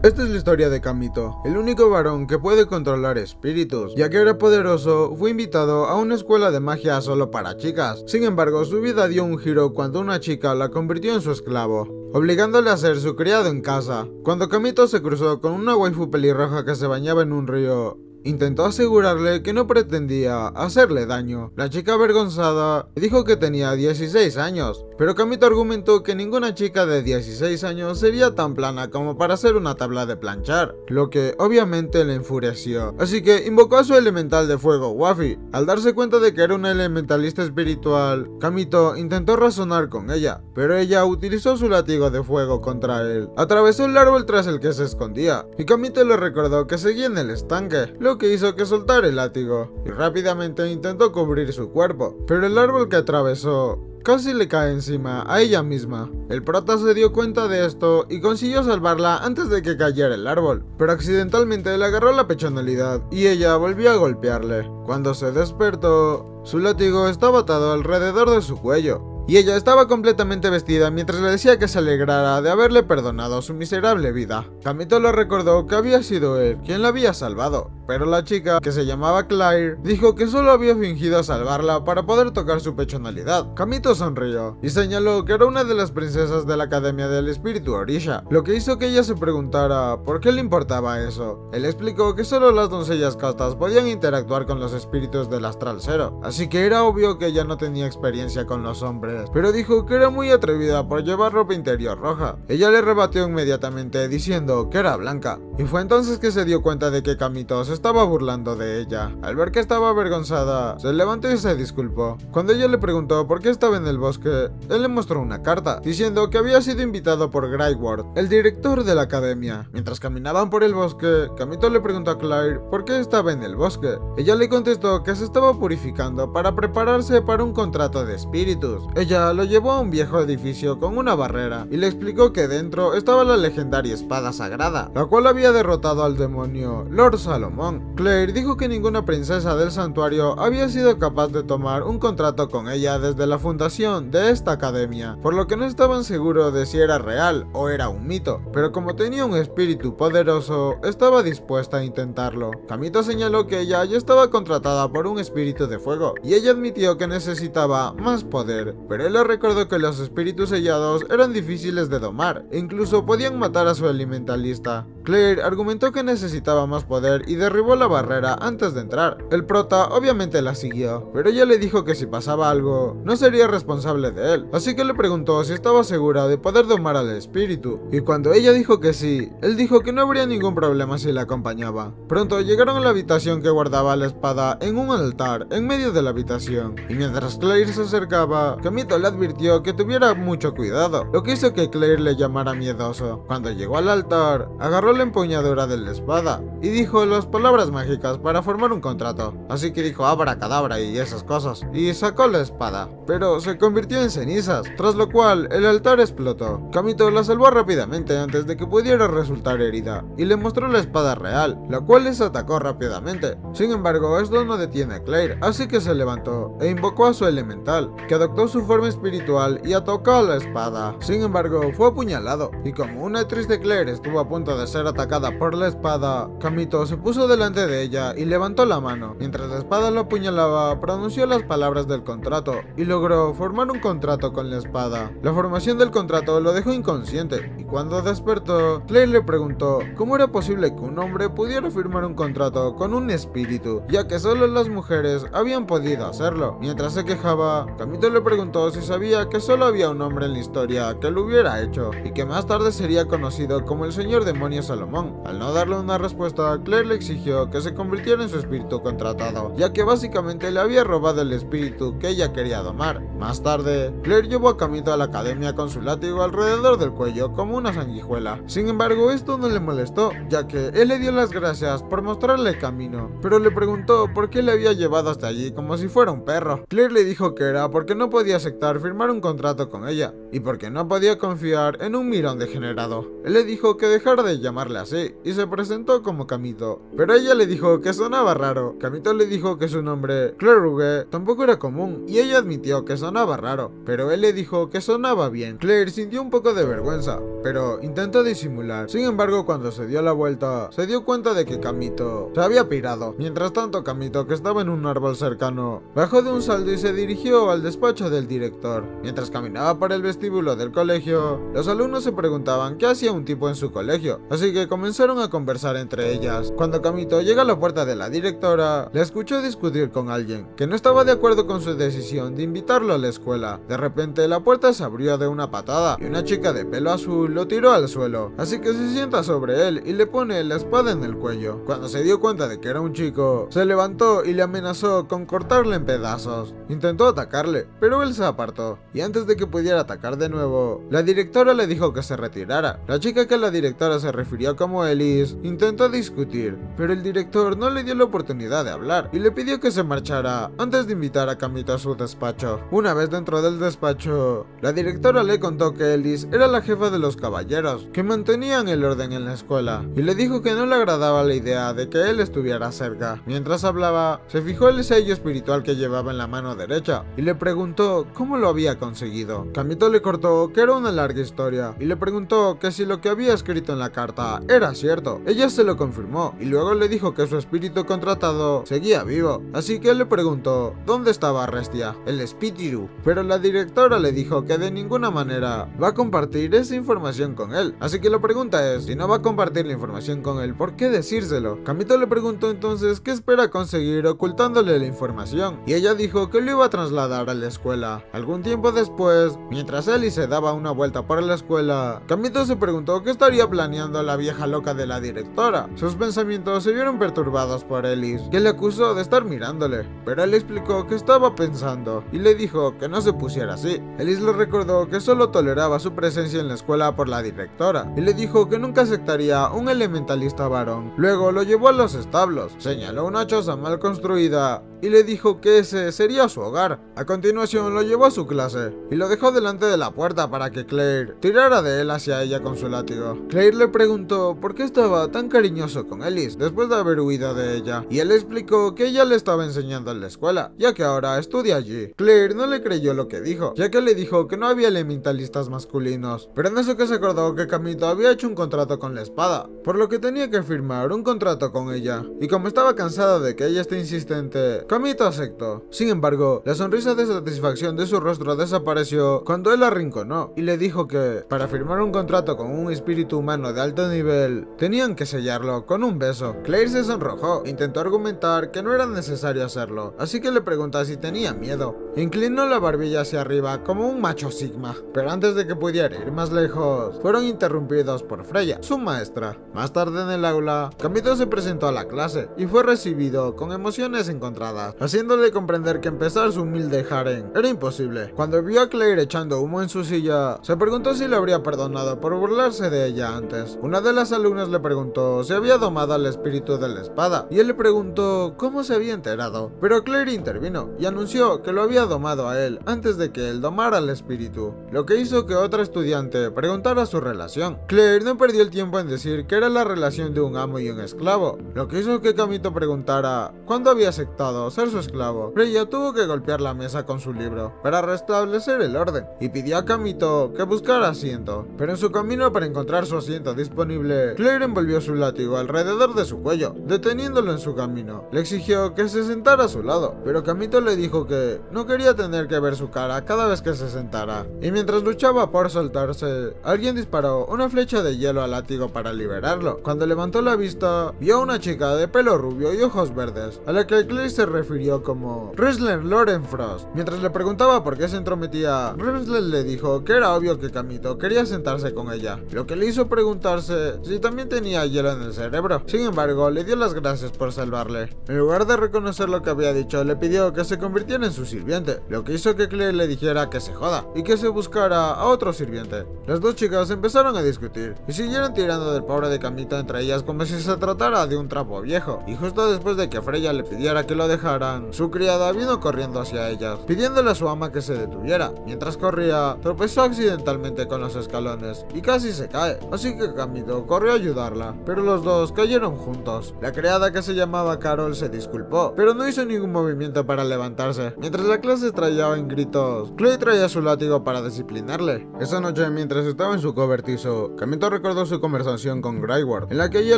Esta es la historia de Kamito, el único varón que puede controlar espíritus. Ya que era poderoso, fue invitado a una escuela de magia solo para chicas. Sin embargo, su vida dio un giro cuando una chica la convirtió en su esclavo, obligándole a ser su criado en casa. Cuando Kamito se cruzó con una waifu pelirroja que se bañaba en un río, intentó asegurarle que no pretendía hacerle daño. La chica avergonzada dijo que tenía 16 años, pero Kamito argumentó que ninguna chica de 16 años sería tan plana como para hacer una tabla de planchar, lo que obviamente le enfureció. Así que invocó a su elemental de fuego, Wafi. Al darse cuenta de que era una elementalista espiritual, Kamito intentó razonar con ella, pero ella utilizó su látigo de fuego contra él. Atravesó el árbol tras el que se escondía, y Kamito le recordó que seguía en el estanque, lo que hizo que soltara el látigo, y rápidamente intentó cubrir su cuerpo, pero el árbol que atravesó casi le cae encima a ella misma. El prota se dio cuenta de esto y consiguió salvarla antes de que cayera el árbol, pero accidentalmente le agarró la pechonalidad y ella volvió a golpearle. Cuando se despertó, su látigo estaba atado alrededor de su cuello, y ella estaba completamente vestida mientras le decía que se alegrara de haberle perdonado su miserable vida. Kamito le recordó que había sido él quien la había salvado, pero la chica, que se llamaba Claire, dijo que solo había fingido salvarla para poder tocar su pechonalidad. Kamito sonrió y señaló que era una de las princesas de la Academia del Espíritu Orisha, lo que hizo que ella se preguntara por qué le importaba eso. Él explicó que solo las doncellas castas podían interactuar con los espíritus del Astral Zero, así que era obvio que ella no tenía experiencia con los hombres, pero dijo que era muy atrevida por llevar ropa interior roja. Ella le rebatió inmediatamente diciendo que era blanca, y fue entonces que se dio cuenta de que Kamito se estaba burlando de ella. Al ver que estaba avergonzada, se levantó y se disculpó. Cuando ella le preguntó por qué estaba en el bosque, él le mostró una carta, diciendo que había sido invitado por Greyworth, el director de la academia. Mientras caminaban por el bosque, Kamito le preguntó a Claire por qué estaba en el bosque. Ella le contestó que se estaba purificando para prepararse para un contrato de espíritus. Ella lo llevó a un viejo edificio con una barrera y le explicó que dentro estaba la legendaria espada sagrada, la cual había derrotado al demonio Lord Salomón. Claire dijo que ninguna princesa del santuario había sido capaz de tomar un contrato con ella desde la fundación de esta academia, por lo que no estaban seguros de si era real o era un mito, pero como tenía un espíritu poderoso, estaba dispuesta a intentarlo. Kamito señaló que ella ya estaba contratada por un espíritu de fuego, y ella admitió que necesitaba más poder, pero él le recordó que los espíritus sellados eran difíciles de domar, e incluso podían matar a su elementalista. Claire argumentó que necesitaba más poder y derribó la barrera antes de entrar. El prota obviamente la siguió, pero ella le dijo que si pasaba algo, no sería responsable de él, así que le preguntó si estaba segura de poder domar al espíritu, y cuando ella dijo que sí, él dijo que no habría ningún problema si la acompañaba. Pronto llegaron a la habitación que guardaba la espada en un altar en medio de la habitación, y mientras Claire se acercaba, Kamito le advirtió que tuviera mucho cuidado, lo que hizo que Claire le llamara miedoso. Cuando llegó al altar, agarró la empuñadura de la espada y dijo las palabras mágicas para formar un contrato, así que dijo abracadabra y esas cosas, y sacó la espada, pero se convirtió en cenizas, tras lo cual el altar explotó. Kamito la salvó rápidamente antes de que pudiera resultar herida, y le mostró la espada real, la cual les atacó rápidamente. Sin embargo, esto no detiene a Claire, así que se levantó e invocó a su elemental, que adoptó su forma espiritual y atacó a la espada. Sin embargo, fue apuñalado, y como una triste Claire estuvo a punto de ser atacada por la espada, Kamito se puso delante de ella y levantó la mano. Mientras la espada lo apuñalaba, pronunció las palabras del contrato y logró formar un contrato con la espada. La formación del contrato lo dejó inconsciente, y cuando despertó, Claire le preguntó cómo era posible que un hombre pudiera firmar un contrato con un espíritu, ya que solo las mujeres habían podido hacerlo. Mientras se quejaba, Kamito le preguntó si sabía que solo había un hombre en la historia que lo hubiera hecho, y que más tarde sería conocido como el señor demonio Salomón. Al no darle una respuesta, Claire le exigió que se convirtiera en su espíritu contratado, ya que básicamente le había robado el espíritu que ella quería domar. Más tarde, Claire llevó a Kamito a la academia con su látigo alrededor del cuello como una sanguijuela. Sin embargo, esto no le molestó, ya que él le dio las gracias por mostrarle el camino, pero le preguntó por qué le había llevado hasta allí como si fuera un perro. Claire le dijo que era porque no podía aceptar firmar un contrato con ella, y porque no podía confiar en un mirón degenerado. Él le dijo que dejara de llamarle así, y se presentó como Kamito, pero pero ella le dijo que sonaba raro. Kamito le dijo que su nombre, Claire, tampoco era común, y ella admitió que sonaba raro, pero él le dijo que sonaba bien. Claire sintió un poco de vergüenza, pero intentó disimular. Sin embargo, cuando se dio la vuelta, se dio cuenta de que Kamito se había pirado. Mientras tanto, Kamito, que estaba en un árbol cercano, bajó de un salto y se dirigió al despacho del director. Mientras caminaba por el vestíbulo del colegio, los alumnos se preguntaban qué hacía un tipo en su colegio, así que comenzaron a conversar entre ellas. Cuando Kamito llega a la puerta de la directora, le escuchó discutir con alguien que no estaba de acuerdo con su decisión de invitarlo a la escuela. De repente, la puerta se abrió de una patada y una chica de pelo azul lo tiró al suelo, así que se sienta sobre él y le pone la espada en el cuello. Cuando se dio cuenta de que era un chico, se levantó y le amenazó con cortarle en pedazos. Intentó atacarle, pero él se apartó, y antes de que pudiera atacar de nuevo, la directora le dijo que se retirara. La chica que la directora se refirió como Elise intentó discutir, pero el director no le dio la oportunidad de hablar y le pidió que se marchara antes de invitar a Kamito a su despacho. Una vez dentro del despacho, la directora le contó que Elise era la jefa de los caballeros que mantenían el orden en la escuela, y le dijo que no le agradaba la idea de que él estuviera cerca. Mientras hablaba, se fijó el sello espiritual que llevaba en la mano derecha y le preguntó cómo lo había conseguido. Kamito le cortó que era una larga historia y le preguntó que si lo que había escrito en la carta era cierto. Ella se lo confirmó y luego le dijo que su espíritu contratado seguía vivo, así que él le preguntó dónde estaba Restia, el espíritu, pero la directora le dijo que de ninguna manera va a compartir esa información con él. Así que la pregunta es, si no va a compartir la información con él, ¿por qué decírselo? Kamito le preguntó entonces qué espera conseguir ocultándole la información, y ella dijo que lo iba a trasladar a la escuela. Algún tiempo después, mientras Ellie se daba una vuelta por la escuela, Kamito se preguntó qué estaría planeando la vieja loca de la directora. Sus pensamientos se vieron perturbados por Ellis, que le acusó de estar mirándole, pero él explicó que estaba pensando y le dijo que no se pusiera así. Ellis le recordó que solo toleraba su presencia en la escuela por la directora y le dijo que nunca aceptaría un elementalista varón. Luego lo llevó a los establos, señaló una choza mal construida y le dijo que ese sería su hogar. A continuación lo llevó a su clase y lo dejó delante de la puerta para que Claire tirara de él hacia ella con su látigo. Claire le preguntó por qué estaba tan cariñoso con Ellis después de haber huido de ella, y él le explicó que ella le estaba enseñando en la escuela, ya que ahora estudia allí. Claire no le creyó lo que dijo, ya que le dijo que no había elementalistas masculinos, pero en eso que se acordó que Kamito había hecho un contrato con la espada, por lo que tenía que firmar un contrato con ella, y como estaba cansada de que ella esté insistente, Kamito aceptó. Sin embargo, la sonrisa de satisfacción de su rostro desapareció cuando él arrinconó y le dijo que para firmar un contrato con un espíritu humano de alto nivel tenían que sellarlo con un beso. Claire se sonrojó, intentó argumentar que no era necesario hacerlo, así que le preguntó si tenía miedo. Inclinó la barbilla hacia arriba como un macho sigma, pero antes de que pudiera ir más lejos, fueron interrumpidos por Freya, su maestra. Más tarde en el aula, Kamito se presentó a la clase y fue recibido con emociones encontradas, haciéndole comprender que empezar su humilde harem era imposible. Cuando vio a Claire echando humo en su silla, se preguntó si le habría perdonado por burlarse de ella antes. Una de las alumnas le preguntó si había domado al espíritu de la espada, y él le preguntó cómo se había enterado, pero Claire intervino y anunció que lo había domado a él antes de que él domara al espíritu, lo que hizo que otra estudiante preguntara su relación. Claire no perdió el tiempo en decir que era la relación de un amo y un esclavo, lo que hizo que Kamito preguntara cuándo había aceptado ser su esclavo. Freya tuvo que golpear la mesa con su libro para restablecer el orden y pidió a Kamito que buscara asiento, pero en su camino para encontrar su asiento disponible, Claire envolvió su látigo alrededor de su cuello, deteniéndolo en su camino. Le exigió que se sentara a su lado, pero Kamito le dijo que no quería tener que ver su cara cada vez que se sentara, y mientras luchaba por soltarse, alguien disparó una flecha de hielo al látigo para liberarlo. Cuando levantó la vista, vio a una chica de pelo rubio y ojos verdes, a la que Claire se refirió como Resler Lorenfrost. Mientras le preguntaba por qué se entrometía, Resler le dijo que era obvio que Kamito quería sentarse con ella, lo que le hizo preguntarse si también tenía hielo en el cerebro. Sin embargo, le dio las gracias por salvarle. En lugar de reconocer lo que había dicho, le pidió que se convirtiera en su sirviente. sirviente, lo que hizo que Claire le dijera que se joda y que se buscara a otro sirviente. Las dos chicas empezaron a discutir y siguieron tirando del pobre de Kamito entre ellas como si se tratara de un trapo viejo, y justo después de que Freya le pidiera que lo dejaran, su criada vino corriendo hacia ellas, pidiéndole a su ama que se detuviera. Mientras corría, tropezó accidentalmente con los escalones y casi se cae, así que Kamito corrió a ayudarla, pero los dos cayeron juntos. La criada, que se llamaba Carol, se disculpó, pero no hizo ningún movimiento para levantarse. Mientras la clase estallaba en gritos, Clay traía su látigo para disciplinarle. Esa noche, mientras estaba en su cobertizo, Kamito recordó su conversación con Grayward, en la que ella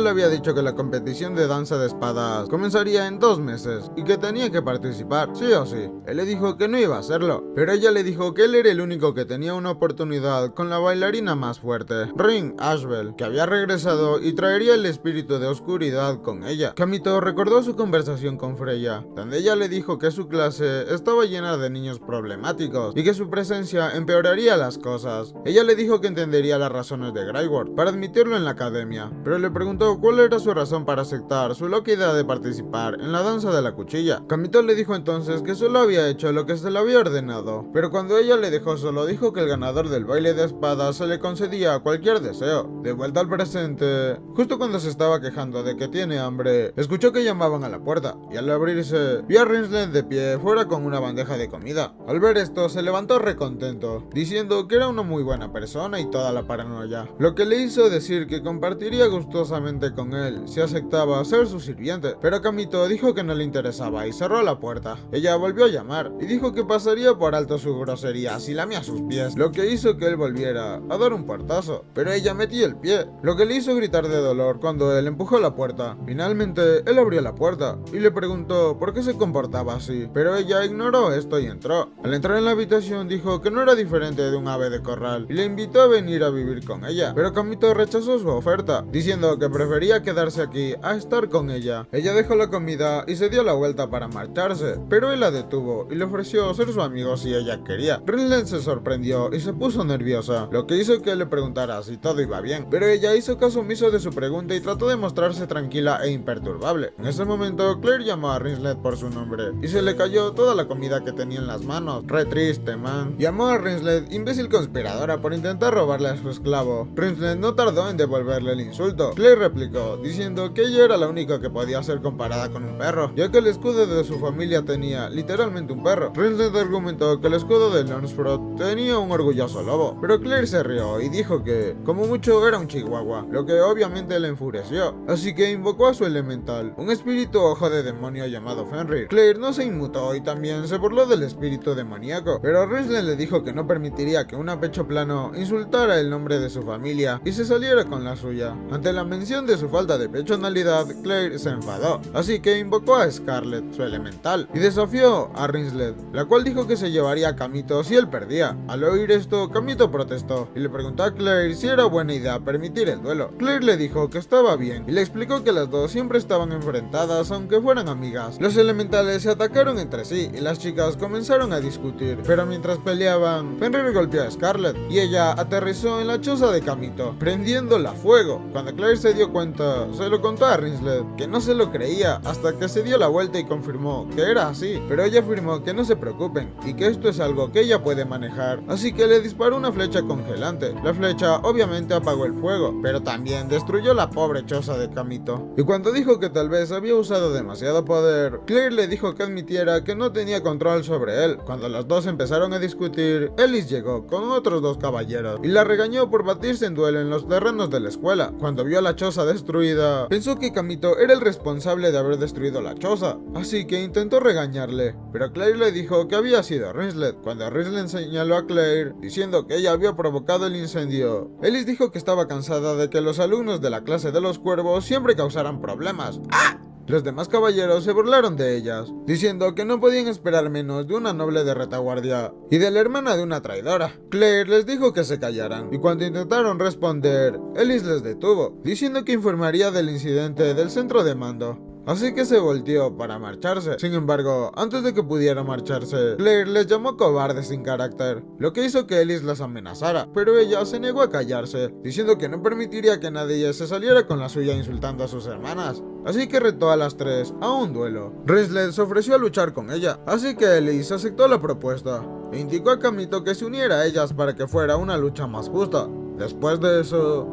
le había dicho que la competición de danza de espadas comenzaría en 2 meses y que tenía que participar, sí o sí. Él le dijo que no iba a hacerlo, pero ella le dijo que él era el único que tenía una oportunidad con la bailarina más fuerte, Ring Ashbel, que había regresado y traería el espíritu de oscuridad con ella. Kamito recordó su conversación con Freya, donde ella le dijo que su clase estaba llena de niños problemáticos y que su presencia empeoraría las cosas. Ella le dijo que entendería las razones de Grayward para admitirlo en la academia, pero le preguntó cuál era su razón para aceptar su loca idea de participar en la danza de la cuchilla. Kamito le dijo entonces que solo había hecho lo que se le había ordenado, pero cuando ella le dejó solo, dijo que el ganador del baile de espadas se le concedía cualquier deseo. De vuelta al presente, justo cuando se estaba quejando de que tiene hambre, escuchó que llamaban a la puerta, y al abrirse, vio a Rinslet de pie fuera con una bandeja de comida. Al ver esto, se levantó recontento, diciendo que era una muy buena persona y toda la paranoia, lo que le hizo decir que compartiría gustosamente con él si aceptaba ser su sirviente, pero Kamito dijo que no le interesaba y cerró la puerta. Ella volvió a llamar y dijo que pasaría por alto su grosería si lamía sus pies, lo que hizo que él volviera a dar un portazo, pero ella metió el pie, lo que le hizo gritar de dolor cuando él empujó la puerta. Finalmente, él abrió la puerta y le preguntó por qué se comportaba así, pero ella ignoró esto y entró. Al entrar en la habitación dijo que no era diferente de un ave de corral y le invitó a venir a vivir con ella, pero Kamito rechazó su oferta, diciendo que prefería quedarse aquí a estar con ella. Ella dejó la comida y se dio la vuelta para marcharse, pero él la detuvo y le ofreció ser su amigo si ella quería. Rinslet se sorprendió y se puso nerviosa, lo que hizo que él le preguntara si todo iba bien, pero ella hizo caso omiso de su pregunta y trató de mostrarse tranquila e imperturbable. En ese momento, Claire llamó a Rinslet por su nombre y se le cayó toda la comida que tenía en las manos. Re triste, man. Llamó a Rinslet imbécil conspiradora por intentar robarle a su esclavo. Rinslet no tardó en devolverle el insulto. Claire replicó, diciendo que ella era la única que podía ser comparada con un perro, ya que el escudo de su familia tenía literalmente un perro. Rinslet argumentó que el escudo de Lonsfrot tenía un orgulloso lobo, pero Claire se rió y dijo que, como mucho, era un chihuahua, lo que obviamente le enfureció, así que invocó a su elemental, un espíritu ojo de demonio llamado Fenrir. Claire no se inmutó y también se burló del espíritu demoníaco, pero Rinslet le dijo que no permitiría que una pecho plano insultara el nombre de su familia y se saliera con la suya. Ante la mención de su falta de pechonalidad, Claire se enfadó, así que invocó a Scarlet, su elemental, y desafió a Rinslet, la cual dijo que se llevaría a Kamito si él perdía. Al oír esto, Kamito protestó y le preguntó a Claire si era buena idea permitir el duelo. Claire le dijo que estaba bien y le explicó que las dos siempre estaban enfrentadas aunque fueran amigas. Los elementales se atacaron entre sí y las chicas comenzaron a discutir, pero mientras peleaban, Fenrir golpeó a Scarlet y ella aterrizó en la choza de Kamito, prendiéndola a fuego. Cuando Claire se dio cuenta, se lo contó a Rinslet, que no se lo creía hasta que se dio la vuelta y confirmó que era así, pero ella afirmó que no se preocupen y que esto es algo que ella puede manejar, así que le disparó una flecha congelante. La flecha obviamente apagó el fuego, pero también destruyó la pobre choza de Kamito. Y cuando dijo que tal vez había usado demasiado poder, Claire le dijo que admitiera que no tenía control sobre él. Cuando los dos empezaron a discutir, Ellis llegó con otros 2 caballeros y la regañó por batirse en duelo en los terrenos de la escuela. Cuando vio la choza destruida, pensó que Kamito era el responsable de haber destruido la choza, así que intentó regañarle, pero Claire le dijo que había sido Rinslet. Cuando Rinslet señaló a Claire, diciendo que ella había provocado el incendio, Ellis dijo que estaba cansada de que los alumnos de la clase de los cuervos siempre causaran problemas. ¡Ah! Los demás caballeros se burlaron de ellas, diciendo que no podían esperar menos de una noble de retaguardia y de la hermana de una traidora. Claire les dijo que se callaran, y cuando intentaron responder, Ellis les detuvo, diciendo que informaría del incidente del centro de mando. así que se volteó para marcharse. Sin embargo, antes de que pudiera marcharse, Claire les llamó cobardes sin carácter, lo que hizo que Ellis las amenazara, pero ella se negó a callarse, diciendo que no permitiría que nadie se saliera con la suya insultando a sus hermanas. Así que retó a las tres a un duelo. Rinslet se ofreció a luchar con ella, así que Ellis aceptó la propuesta e indicó a Kamito que se uniera a ellas para que fuera una lucha más justa. Después de eso,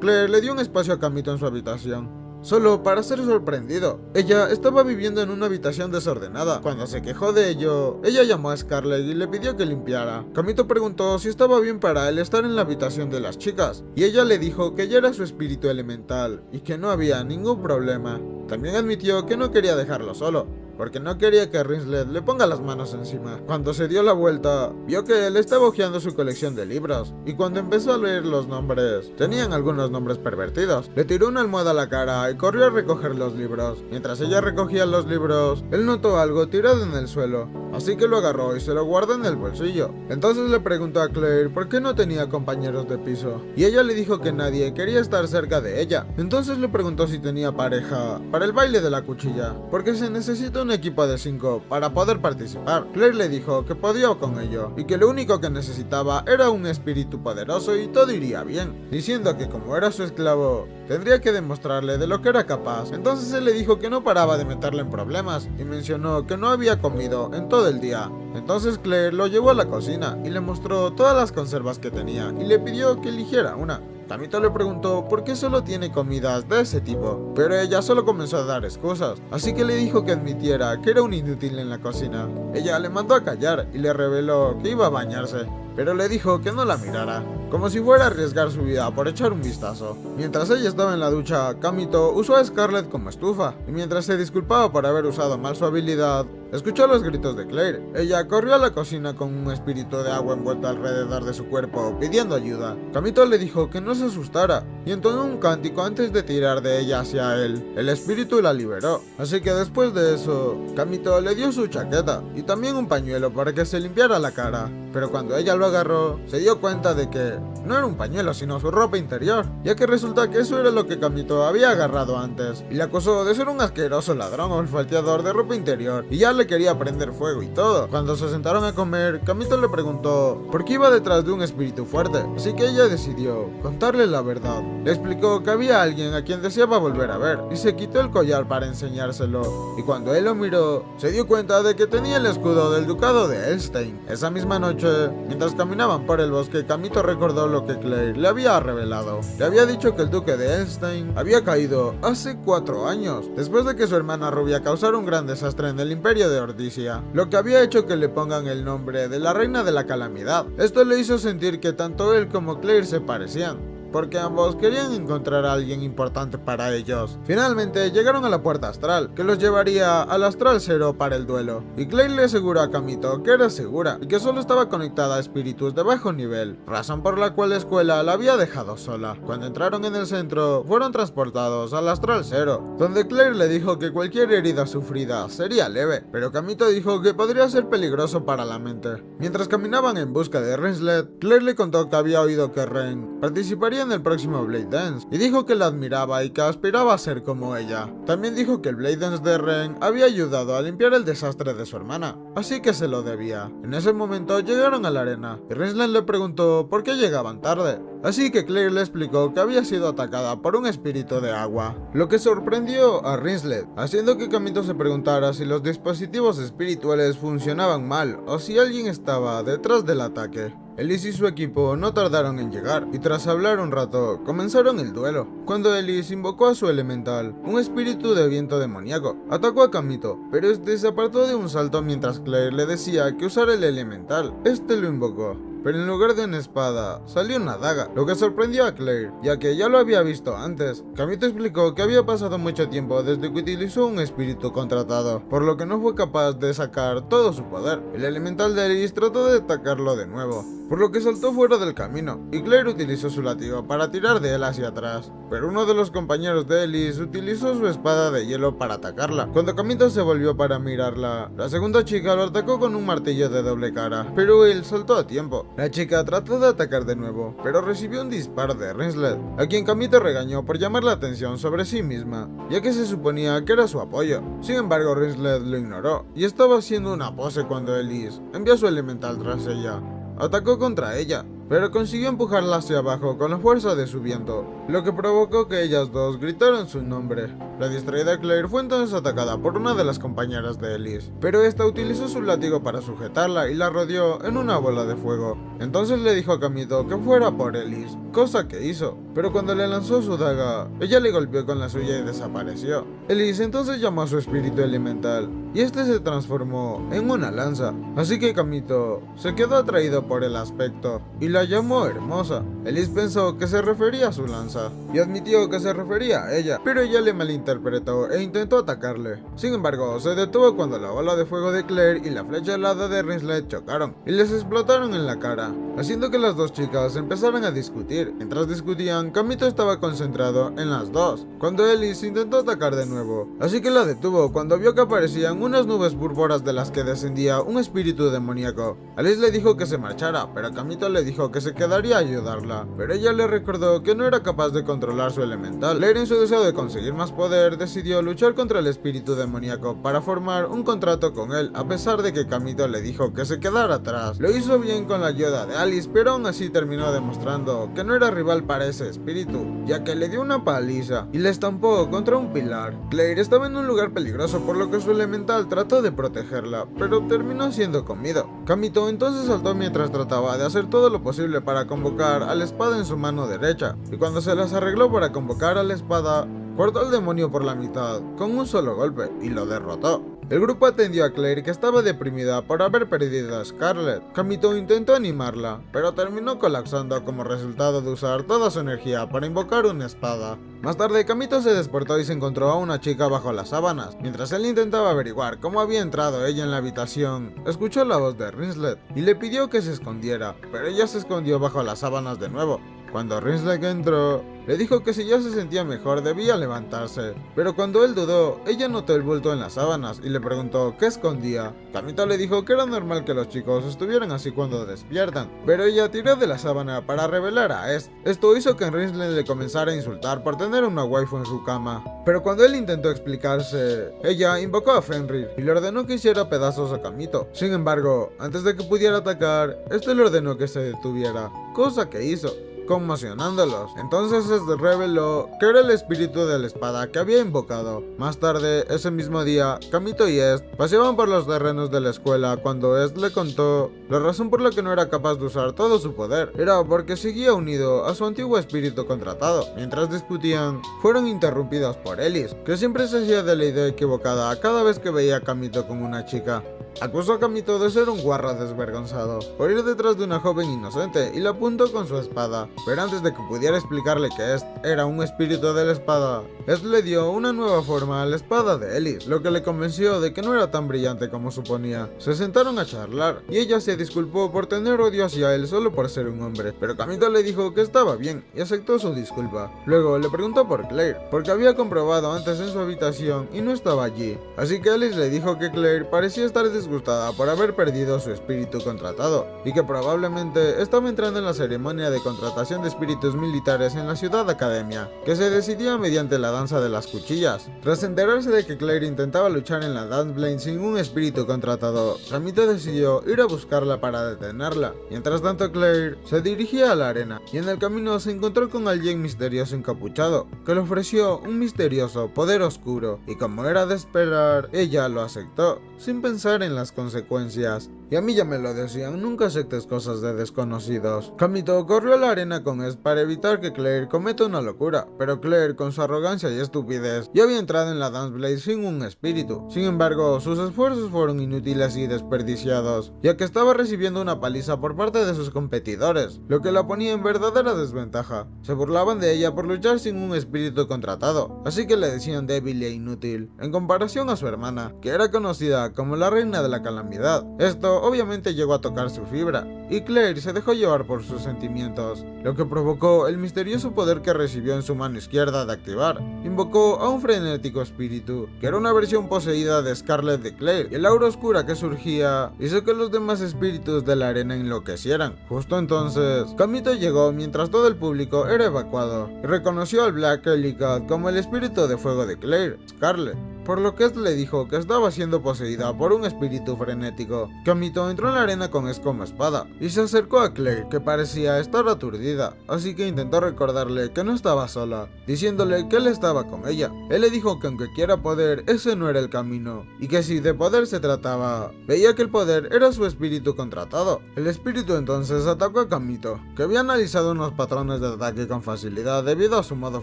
Claire le dio un espacio a Kamito en su habitación, solo para ser sorprendido. Ella estaba viviendo en una habitación desordenada. Cuando se quejó de ello, ella llamó a Scarlett y le pidió que limpiara. Kamito preguntó si estaba bien para él estar en la habitación de las chicas, y ella le dijo que ella era su espíritu elemental y que no había ningún problema. También admitió que no quería dejarlo solo, porque no quería que Rinslet le ponga las manos encima. Cuando se dio la vuelta, vio que él estaba hojeando su colección de libros, y cuando empezó a leer los nombres, tenían algunos nombres pervertidos. Le tiró una almohada a la cara y corrió a recoger los libros. Mientras ella recogía los libros, él notó algo tirado en el suelo, así que lo agarró y se lo guardó en el bolsillo. Entonces le preguntó a Claire por qué no tenía compañeros de piso, y ella le dijo que nadie quería estar cerca de ella. Entonces le preguntó si tenía pareja para el baile de la cuchilla, porque se necesita un equipo de 5 para poder participar. Claire le dijo que podía con ello, y que lo único que necesitaba era un espíritu poderoso y todo iría bien, diciendo que como era su esclavo, tendría que demostrarle de lo que era capaz. Entonces él le dijo que no paraba de meterle en problemas, y mencionó que no había comido en todo el día. Entonces Claire lo llevó a la cocina y le mostró todas las conservas que tenía, y le pidió que eligiera una. Kamito le preguntó por qué solo tiene comidas de ese tipo, pero ella solo comenzó a dar excusas, así que le dijo que admitiera que era un inútil en la cocina. Ella le mandó a callar y le reveló que iba a bañarse, pero le dijo que no la mirara, como si fuera a arriesgar su vida por echar un vistazo. Mientras ella estaba en la ducha, Kamito usó a Scarlett como estufa, y mientras se disculpaba por haber usado mal su habilidad, escuchó los gritos de Claire. Ella corrió a la cocina con un espíritu de agua envuelto alrededor de su cuerpo, pidiendo ayuda. Kamito le dijo que no se asustara, y entonó un cántico antes de tirar de ella hacia él. El espíritu la liberó, así que después de eso, Kamito le dio su chaqueta, y también un pañuelo para que se limpiara la cara. Pero cuando ella lo agarró, se dio cuenta de que no era un pañuelo, sino su ropa interior, ya que resulta que eso era lo que Kamito había agarrado antes, y le acusó de ser un asqueroso ladrón o olfateador de ropa interior, y ya le quería prender fuego y todo. Cuando se sentaron a comer, Kamito le preguntó por qué iba detrás de un espíritu fuerte, así que ella decidió contarle la verdad. Le explicó que había alguien a quien deseaba volver a ver, y se quitó el collar para enseñárselo, y cuando él lo miró, se dio cuenta de que tenía el escudo del ducado de Elstein. Esa misma noche, mientras caminaban por el bosque, Kamito recordó lo que Claire le había revelado. Le había dicho que el duque de Elstein había caído hace 4 años, después de que su hermana rubia causara un gran desastre en el imperio de Ordisia, lo que había hecho que le pongan el nombre de la reina de la calamidad. Esto le hizo sentir que tanto él como Claire se parecían, porque ambos querían encontrar a alguien importante para ellos. Finalmente llegaron a la puerta astral, que los llevaría al astral 0 para el duelo, y Claire le aseguró a Kamito que era segura y que solo estaba conectada a espíritus de bajo nivel, razón por la cual la escuela la había dejado sola. Cuando entraron en el centro, fueron transportados al astral 0, donde Claire le dijo que cualquier herida sufrida sería leve, pero Kamito dijo que podría ser peligroso para la mente. Mientras caminaban en busca de Rinslet, Claire le contó que había oído que Ren participaría en el próximo Blade Dance, y dijo que la admiraba y que aspiraba a ser como ella. También dijo que el Blade Dance de Ren había ayudado a limpiar el desastre de su hermana, así que se lo debía. En ese momento llegaron a la arena, y Rinslet le preguntó por qué llegaban tarde, así que Claire le explicó que había sido atacada por un espíritu de agua, lo que sorprendió a Rinslet, haciendo que Kamito se preguntara si los dispositivos espirituales funcionaban mal o si alguien estaba detrás del ataque. Ellis y su equipo no tardaron en llegar, y tras hablar un rato, comenzaron el duelo. Cuando Ellis invocó a su elemental, un espíritu de viento demoníaco atacó a Kamito, pero este se apartó de un salto mientras Claire le decía que usara el elemental. Este lo invocó, pero en lugar de una espada, salió una daga, lo que sorprendió a Claire, ya que ya lo había visto antes. Kamito explicó que había pasado mucho tiempo desde que utilizó un espíritu contratado, por lo que no fue capaz de sacar todo su poder. El elemental de Ellis trató de atacarlo de nuevo, por lo que saltó fuera del camino, y Claire utilizó su látigo para tirar de él hacia atrás. Pero uno de los compañeros de Ellis utilizó su espada de hielo para atacarla. Cuando Kamito se volvió para mirarla, la segunda chica lo atacó con un martillo de doble cara, pero él saltó a tiempo. La chica trató de atacar de nuevo, pero recibió un disparo de Rinslet, a quien Kamito regañó por llamar la atención sobre sí misma, ya que se suponía que era su apoyo. Sin embargo, Rinslet lo ignoró, y estaba haciendo una pose cuando Ellis envió su elemental tras ella. Atacó contra ella, pero consiguió empujarla hacia abajo con la fuerza de su viento, lo que provocó que ellas dos gritaron su nombre. La distraída Claire fue entonces atacada por una de las compañeras de Ellis, pero esta utilizó su látigo para sujetarla y la rodeó en una bola de fuego. Entonces le dijo a Kamito que fuera por Ellis, cosa que hizo, pero cuando le lanzó su daga, ella le golpeó con la suya y desapareció. Ellis entonces llamó a su espíritu elemental, y este se transformó en una lanza, así que Kamito se quedó atraído por el aspecto y la llamó hermosa. Ellis pensó que se refería a su lanza y admitió que se refería a ella, pero ella le malinterpretó e intentó atacarle. Sin embargo, se detuvo cuando la bola de fuego de Claire y la flecha helada de Rinslet chocaron y les explotaron en la cara, haciendo que las dos chicas empezaran a discutir. Mientras discutían, Kamito estaba concentrado en las dos, cuando Ellis intentó atacar de nuevo, así que la detuvo cuando vio que aparecían unas nubes púrpuras de las que descendía un espíritu demoníaco. Alice le dijo que se marchara, pero Kamito le dijo que se quedaría a ayudarla, pero ella le recordó que no era capaz de controlar su elemental. Claire, en su deseo de conseguir más poder, decidió luchar contra el espíritu demoníaco para formar un contrato con él, a pesar de que Kamito le dijo que se quedara atrás. Lo hizo bien con la ayuda de Alice, pero aún así terminó demostrando que no era rival para ese espíritu, ya que le dio una paliza y le estampó contra un pilar. Claire estaba en un lugar peligroso, por lo que su elemental trató de protegerla, pero terminó siendo comido. Kamito entonces saltó mientras trataba de hacer todo lo posible para convocar a la espada en su mano derecha, y cuando se las arregló para convocar a la espada, cortó al demonio por la mitad con un solo golpe y lo derrotó. El grupo atendió a Claire, que estaba deprimida por haber perdido a Scarlet. Kamito intentó animarla, pero terminó colapsando como resultado de usar toda su energía para invocar una espada. Más tarde, Kamito se despertó y se encontró a una chica bajo las sábanas. Mientras él intentaba averiguar cómo había entrado ella en la habitación, escuchó la voz de Rinslet y le pidió que se escondiera, pero ella se escondió bajo las sábanas de nuevo. Cuando Rinslet entró, le dijo que si ya se sentía mejor debía levantarse, pero cuando él dudó, ella notó el bulto en las sábanas y le preguntó qué escondía. Kamito le dijo que era normal que los chicos estuvieran así cuando despiertan, pero ella tiró de la sábana para revelar a Est. Esto hizo que Rinslet le comenzara a insultar por tener una waifu en su cama, pero cuando él intentó explicarse, ella invocó a Fenrir y le ordenó que hiciera pedazos a Kamito. Sin embargo, antes de que pudiera atacar, este le ordenó que se detuviera, cosa que hizo, conmocionándolos. Entonces se reveló que era el espíritu de la espada que había invocado. Más tarde, ese mismo día, Kamito y Est paseaban por los terrenos de la escuela cuando Est le contó la razón por la que no era capaz de usar todo su poder. Era porque seguía unido a su antiguo espíritu contratado. Mientras discutían, fueron interrumpidos por Ellis, que siempre se hacía de la idea equivocada cada vez que veía a Kamito con una chica. Acusó a Kamito de ser un guarra desvergonzado por ir detrás de una joven inocente y la apuntó con su espada, pero antes de que pudiera explicarle que Est era un espíritu de la espada, Est le dio una nueva forma a la espada de Ellis, lo que le convenció de que no era tan brillante como suponía. Se sentaron a charlar y ella se disculpó por tener odio hacia él solo por ser un hombre, pero Kamito le dijo que estaba bien y aceptó su disculpa. Luego le preguntó por Claire, porque había comprobado antes en su habitación y no estaba allí, así que Ellis le dijo que Claire parecía estar disgustada por haber perdido su espíritu contratado y que probablemente estaba entrando en la ceremonia de contratación de espíritus militares en la ciudad academia, que se decidía mediante la danza de las cuchillas. Tras enterarse de que Claire intentaba luchar en la Dance Blade sin un espíritu contratado, Kamito decidió ir a buscarla para detenerla. Mientras tanto, Claire se dirigía a la arena y en el camino se encontró con alguien misterioso encapuchado que le ofreció un misterioso poder oscuro, y como era de esperar, ella lo aceptó sin pensar en las consecuencias. Y a mí ya me lo decían, nunca aceptes cosas de desconocidos. Kamito corrió a la arena con Est para evitar que Claire cometa una locura, pero Claire, con su arrogancia y estupidez, ya había entrado en la Dance Blade sin un espíritu. Sin embargo, sus esfuerzos fueron inútiles y desperdiciados, ya que estaba recibiendo una paliza por parte de sus competidores, lo que la ponía en verdadera desventaja. Se burlaban de ella por luchar sin un espíritu contratado, así que le decían débil e inútil, en comparación a su hermana, que era conocida como la reina de la calamidad. Esto Kamito obviamente llegó a tocar su fibra, y Claire se dejó llevar por sus sentimientos, lo que provocó el misterioso poder que recibió en su mano izquierda de activar. Invocó a un frenético espíritu, que era una versión poseída de Scarlet de Claire, y el aura oscura que surgía hizo que los demás espíritus de la arena enloquecieran. Justo entonces, Kamito llegó mientras todo el público era evacuado, y reconoció al Black Ellicott como el espíritu de fuego de Claire, Scarlet, por lo que le dijo que estaba siendo poseída por un espíritu frenético. Kamito entró en la arena con como espada, y se acercó a Claire, que parecía estar aturdida, así que intentó recordarle que no estaba sola, diciéndole que él estaba con ella. Él le dijo que aunque quiera poder, ese no era el camino, y que si de poder se trataba, veía que el poder era su espíritu contratado. El espíritu entonces atacó a Kamito, que había analizado unos patrones de ataque con facilidad debido a su modo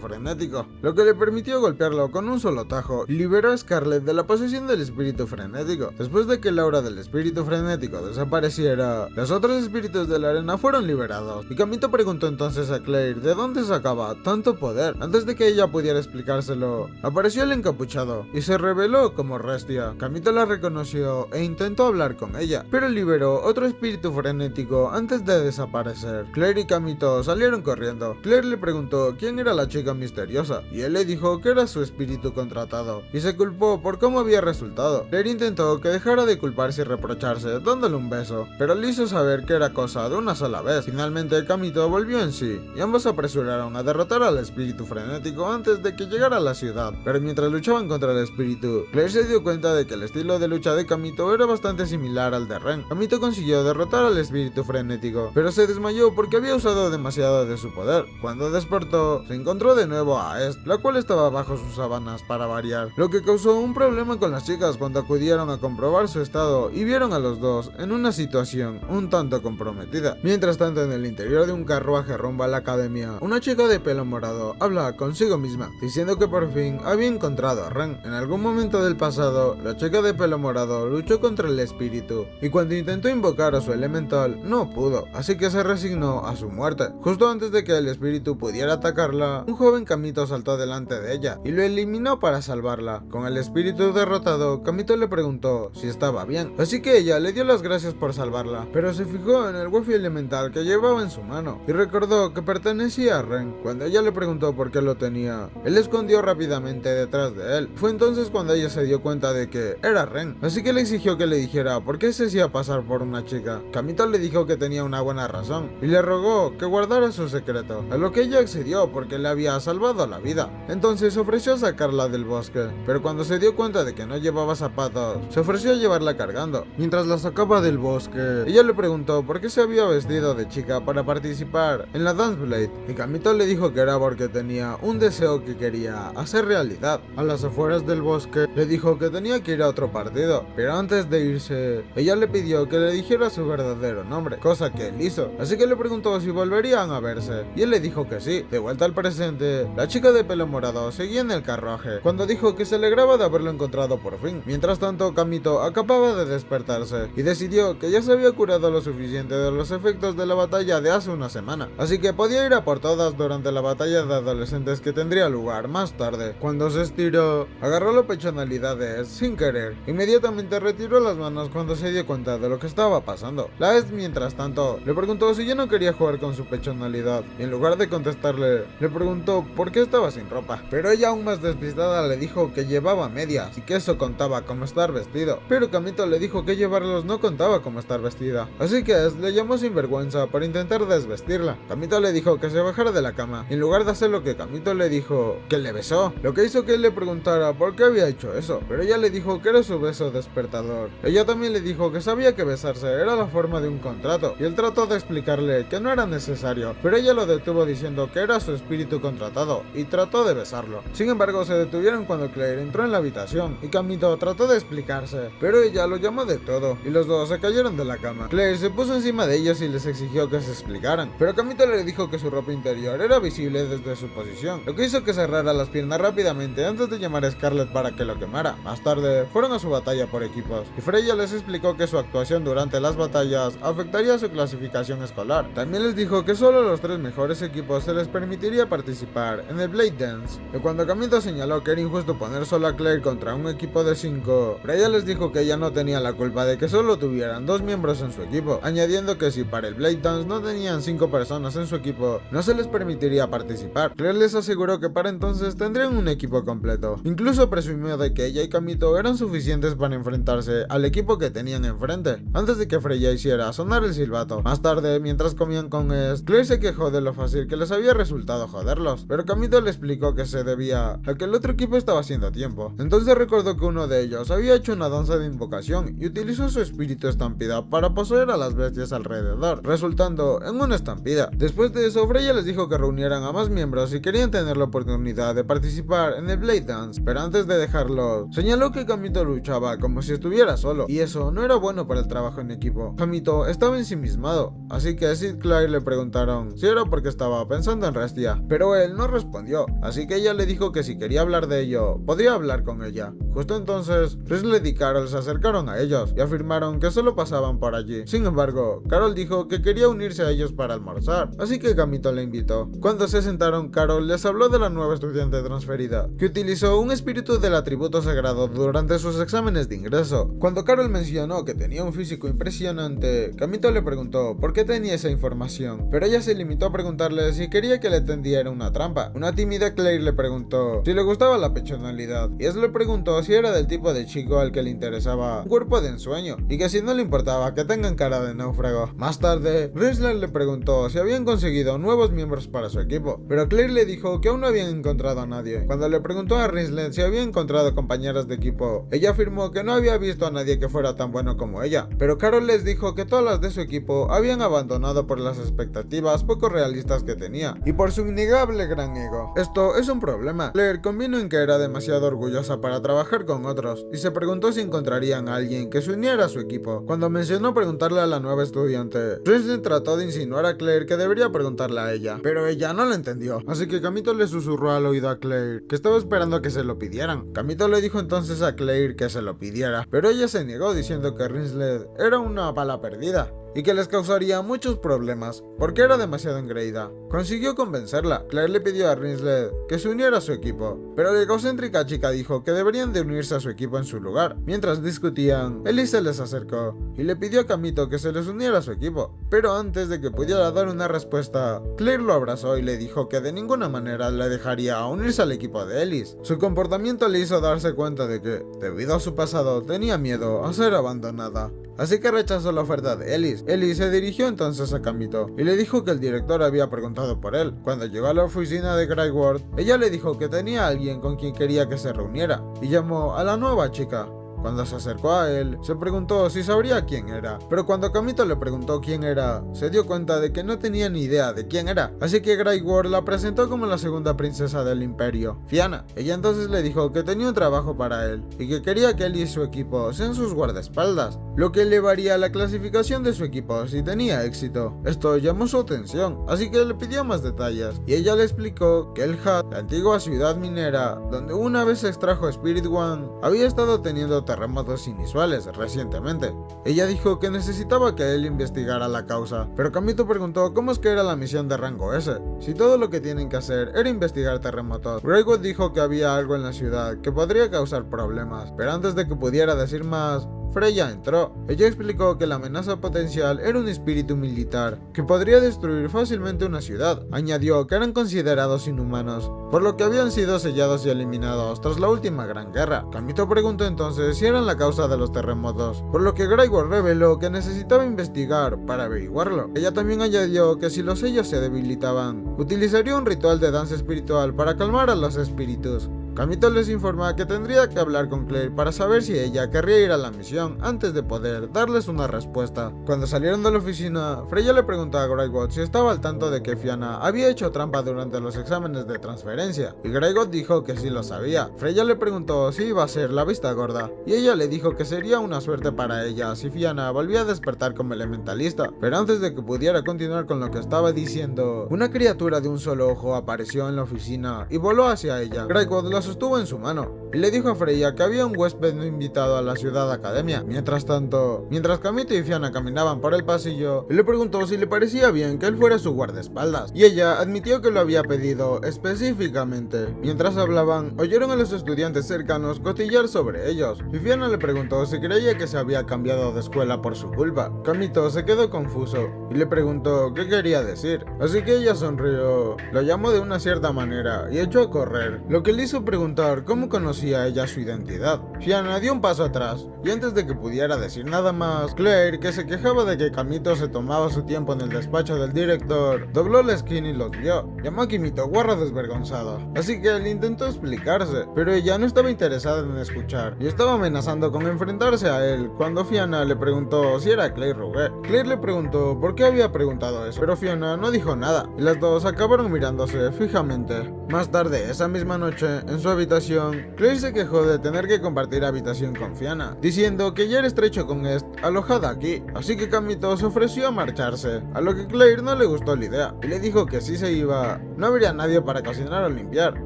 frenético, lo que le permitió golpearlo con un solo tajo y liberó a Scarlet de la posesión del espíritu frenético. Después de que el aura del espíritu frenético desapareciera, los otros espíritus de la arena fueron liberados, y Kamito preguntó entonces a Claire de dónde sacaba tanto poder. Antes de que ella pudiera explicárselo, apareció el encapuchado y se reveló como Restia. Kamito la reconoció e intentó hablar con ella, pero liberó otro espíritu frenético antes de desaparecer. Claire y Kamito salieron corriendo. Claire le preguntó quién era la chica misteriosa, y él le dijo que era su espíritu contratado, y se culpó por cómo había resultado. Claire intentó que dejara de culparse y reprocharse, dándole un beso, pero le hizo saber que era cosa de una sola vez. Finalmente Kamito volvió en sí, y ambos se apresuraron a derrotar al espíritu frenético antes de que llegara a la ciudad. Pero mientras luchaban contra el espíritu, Claire se dio cuenta de que el estilo de lucha de Kamito era bastante similar al de Ren. Kamito consiguió derrotar al espíritu frenético, pero se desmayó porque había usado demasiado de su poder. Cuando despertó, se encontró de nuevo a Est, la cual estaba bajo sus sábanas para variar, lo que causó un problema con las chicas cuando acudieron a comprobar su estado y vieron a los dos en una situación un tanto comprometida. Mientras tanto, en el interior de un carruaje rumbo a la academia, una chica de pelo morado habla consigo misma, diciendo que por fin había encontrado a Ren. En algún momento del pasado, la chica de pelo morado luchó contra el espíritu, y cuando intentó invocar a su elemental, no pudo, así que se resignó a su muerte. Justo antes de que el espíritu pudiera atacarla, un joven Kamito saltó delante de ella y lo eliminó para salvarla. Con el espíritu derrotado, Kamito le preguntó si estaba bien, así que ella le dio las gracias por salvarla, pero se fijó en el wifi elemental que llevaba en su mano y recordó que pertenecía a Ren. Cuando ella le preguntó por qué lo tenía, él escondió rápidamente detrás de él. Fue entonces cuando ella se dio cuenta de que era Ren, así que le exigió que le dijera por qué se hacía pasar por una chica. Kamito le dijo que tenía una buena razón y le rogó que guardara su secreto, a lo que ella accedió porque le había salvado la vida. Entonces ofreció sacarla del bosque, pero cuando se dio cuenta de que no llevaba zapatos, se ofreció a llevarla cargando. Mientras la sacaba del bosque, ella le preguntó por qué se había vestido de chica para participar en la Dance Blade, y Kamito le dijo que era porque tenía un deseo que quería hacer realidad. A las afueras del bosque, le dijo que tenía que ir a otro partido, pero antes de irse, ella le pidió que le dijera su verdadero nombre, cosa que él hizo, así que le preguntó si volverían a verse, y él le dijo que sí. De vuelta al presente, la chica de pelo morado seguía en el carruaje, cuando dijo que se alegraba de haberlo encontrado por fin. Mientras tanto, Kamito acababa de despertarse, y decidió que ya se había curado lo suficiente de los efectos de la batalla de hace una semana, así que podía ir a por todas durante la batalla de adolescentes que tendría lugar más tarde. Cuando se estiró, agarró la pechonalidad de Est sin querer. Inmediatamente retiró las manos cuando se dio cuenta de lo que estaba pasando. La Est, mientras tanto, le preguntó si ya no quería jugar con su pechonalidad, y en lugar de contestarle, le preguntó por qué estaba sin ropa, pero ella, aún más despistada, le dijo que llevaba medias y que eso contaba como estar vestido, pero Kamito le dijo que llevarlos no contaba como estar vestida, así que Est le llamó sinvergüenza para intentar desvestirla. Kamito le dijo que se bajara de la cama, y en lugar de hacer lo que Kamito le dijo, que le besó, lo que hizo que él le preguntara por qué había hecho eso, pero ella le dijo que era su beso despertador. Ella también le dijo que sabía que besarse era la forma de un contrato, y él trató de explicarle que no era necesario, pero ella lo detuvo diciendo que era su espíritu contratado, y trató de besarlo. Sin embargo, se detuvieron cuando Claire entró en la habitación, y Kamito trató de explicarse, pero ella lo llamó de todo, y los dos se cayeron de la cama. Claire se puso encima de ellos y les exigió que se explicaran, pero Kamito le dijo que su ropa interior era visible desde su posición, lo que hizo que cerrara las piernas rápidamente antes de llamar a Scarlet para que lo quemara. Más tarde, fueron a su batalla por equipos, y Freya les explicó que su actuación durante las batallas afectaría su clasificación escolar. También les dijo que solo los 3 mejores equipos se les permitiría participar en el Blade Dance, y cuando Kamito señaló que era injusto poner solo sola a Claire contra un equipo de 5, Freya les dijo que ella no tenía la culpa de que solo tuvieran 2 miembros en su equipo, añadiendo que si para el Blade Dance no tenían 5 personas en su equipo, no se les permitiría participar. Claire les aseguró que para entonces tendrían un equipo completo. Incluso presumió de que ella y Kamito eran suficientes para enfrentarse al equipo que tenían enfrente, antes de que Freya hiciera sonar el silbato. Más tarde, mientras comían con Est, Claire se quejó de lo fácil que les había resultado joderlos, pero Kamito le explicó que se debía a que el otro equipo estaba haciendo tiempo. Entonces recordó que uno de ellos había hecho una danza de invocación y utilizó su espíritu estampida para poseer a las bestias alrededor, resultando en una estampida. Después de eso, Freya les dijo que reunieran a más miembros si querían tener la oportunidad de participar en el Blade Dance, pero antes de dejarlo, señaló que Kamito luchaba como si estuviera solo, y eso no era bueno para el trabajo en equipo. Kamito estaba ensimismado, así que Sid y Claire le preguntaron si era porque estaba pensando en Restia, pero él no respondió, así que ella le dijo que si quería hablar de ello, podía hablar con ella. Justo entonces, Rizlet y Carol se acercaron a ellos y afirmaron que solo pasaban por allí. Sin embargo, Carol dijo que quería unirse a ellos para almorzar, así que Kamito le invitó. Cuando se sentaron, Carol les habló de la nueva estudiante transferida, que utilizó un espíritu del atributo sagrado durante sus exámenes de ingreso. Cuando Carol mencionó que tenía un físico impresionante, Kamito le preguntó por qué tenía esa información, pero ella se limitó a preguntarle si quería que le tendiera una trampa. Una tímida Claire le preguntó si le gustaba la pechonalidad, y Est le preguntó si era del tipo de chico al que le interesaba un cuerpo de ensueño, y que si no le importaba que tengan cara de náufrago. Más tarde, Rizlet le preguntó si habían conseguido nuevos miembros para su equipo, pero Claire le dijo que aún no habían encontrado a nadie. Cuando le preguntó a Rizlet si había encontrado compañeras de equipo, ella afirmó que no había visto a nadie que fuera tan bueno como ella, pero Carol les dijo que todas las de su equipo habían abandonado por las expectativas poco realistas que tenía, y por su innegable gran ego. Esto es un problema. Claire convino en que era demasiado orgullosa para trabajar con otros, y se preguntó si encontrarían a alguien que se uniera a su equipo. Cuando mencionó preguntarle a la nueva estudiante, Rizlet trató de insinuar a Claire que debería preguntarle a ella, pero ella no lo entendió, así que Kamito le susurró al oído a Claire que estaba esperando a que se lo pidieran. Kamito le dijo entonces a Claire que se lo pidiera, pero ella se negó diciendo que Rizlet era una bala perdida y que les causaría muchos problemas, porque era demasiado engreída. Consiguió convencerla. Claire le pidió a Rizlet que se uniera a su equipo, pero la egocéntrica chica dijo que deberían de unirse a su equipo en su lugar. Mientras discutían, Ellie se les acercó y le pidió a Kamito que se les uniera a su equipo, pero antes de que pudiera dar una respuesta, Claire lo abrazó y le dijo que de ninguna manera le dejaría unirse al equipo de Ellis. Su comportamiento le hizo darse cuenta de que, debido a su pasado, tenía miedo a ser abandonada, así que rechazó la oferta de Ellis. Ellis se dirigió entonces a Kamito y le dijo que el director había preguntado por él. Cuando llegó a la oficina de Greyworth, ella le dijo que tenía a alguien con quien quería que se reuniera, y llamó a la nueva chica. Cuando se acercó a él, se preguntó si sabría quién era, pero cuando Kamito le preguntó quién era, se dio cuenta de que no tenía ni idea de quién era, así que Greyworth la presentó como la segunda princesa del imperio, Fianna. Ella entonces le dijo que tenía un trabajo para él, y que quería que él y su equipo sean sus guardaespaldas, lo que elevaría la clasificación de su equipo si tenía éxito. Esto llamó su atención, así que le pidió más detalles, y ella le explicó que el Hat, la antigua ciudad minera, donde una vez se extrajo Spirit One, había estado teniendo terremotos inusuales recientemente. Ella dijo que necesitaba que él investigara la causa, pero Kamito preguntó cómo es que era la misión de rango S, si todo lo que tienen que hacer era investigar terremotos. Greywood dijo que había algo en la ciudad que podría causar problemas, pero antes de que pudiera decir más, Freya entró. Ella explicó que la amenaza potencial era un espíritu militar que podría destruir fácilmente una ciudad. Añadió que eran considerados inhumanos, por lo que habían sido sellados y eliminados tras la última gran guerra. Kamito preguntó entonces si eran la causa de los terremotos, por lo que Greyworth reveló que necesitaba investigar para averiguarlo. Ella también añadió que si los sellos se debilitaban, utilizaría un ritual de danza espiritual para calmar a los espíritus. Kamito les informa que tendría que hablar con Claire para saber si ella querría ir a la misión antes de poder darles una respuesta. Cuando salieron de la oficina, Freya le preguntó a Greywood si estaba al tanto de que Fianna había hecho trampa durante los exámenes de transferencia, y Greywood dijo que sí lo sabía. Freya le preguntó si iba a ser la vista gorda, y ella le dijo que sería una suerte para ella si Fianna volvía a despertar como elementalista. Pero antes de que pudiera continuar con lo que estaba diciendo, una criatura de un solo ojo apareció en la oficina y voló hacia ella. Greywood la sostuvo en su mano. y le dijo a Freya que había un huésped no invitado a la ciudad academia. Mientras tanto, mientras Kamito y Fiona caminaban por el pasillo, le preguntó si le parecía bien que él fuera su guardaespaldas, y ella admitió que lo había pedido específicamente. Mientras hablaban, oyeron a los estudiantes cercanos cotillear sobre ellos, y Fiona le preguntó si creía que se había cambiado de escuela por su culpa. Kamito se quedó confuso y le preguntó qué quería decir, así que ella sonrió, lo llamó de una cierta manera y echó a correr, lo que le hizo preguntar cómo conocía ella su identidad. Fiona dio un paso atrás, y antes de que pudiera decir nada más, Claire, que se quejaba de que Kamito se tomaba su tiempo en el despacho del director, dobló la esquina y los vio. Llamó a Kimito guarro desvergonzado, así que él intentó explicarse, pero ella no estaba interesada en escuchar, y estaba amenazando con enfrentarse a él, cuando Fiona le preguntó si era Claire Rouget. Claire le preguntó por qué había preguntado eso, pero Fiona no dijo nada, y las dos acabaron mirándose fijamente. Más tarde, esa misma noche, en su habitación, Claire se quejó de tener que compartir habitación con Fiona, diciendo que ya era estrecho con Est alojada aquí, así que Kamito se ofreció a marcharse, a lo que Claire no le gustó la idea, y le dijo que si se iba, no habría nadie para cocinar o limpiar.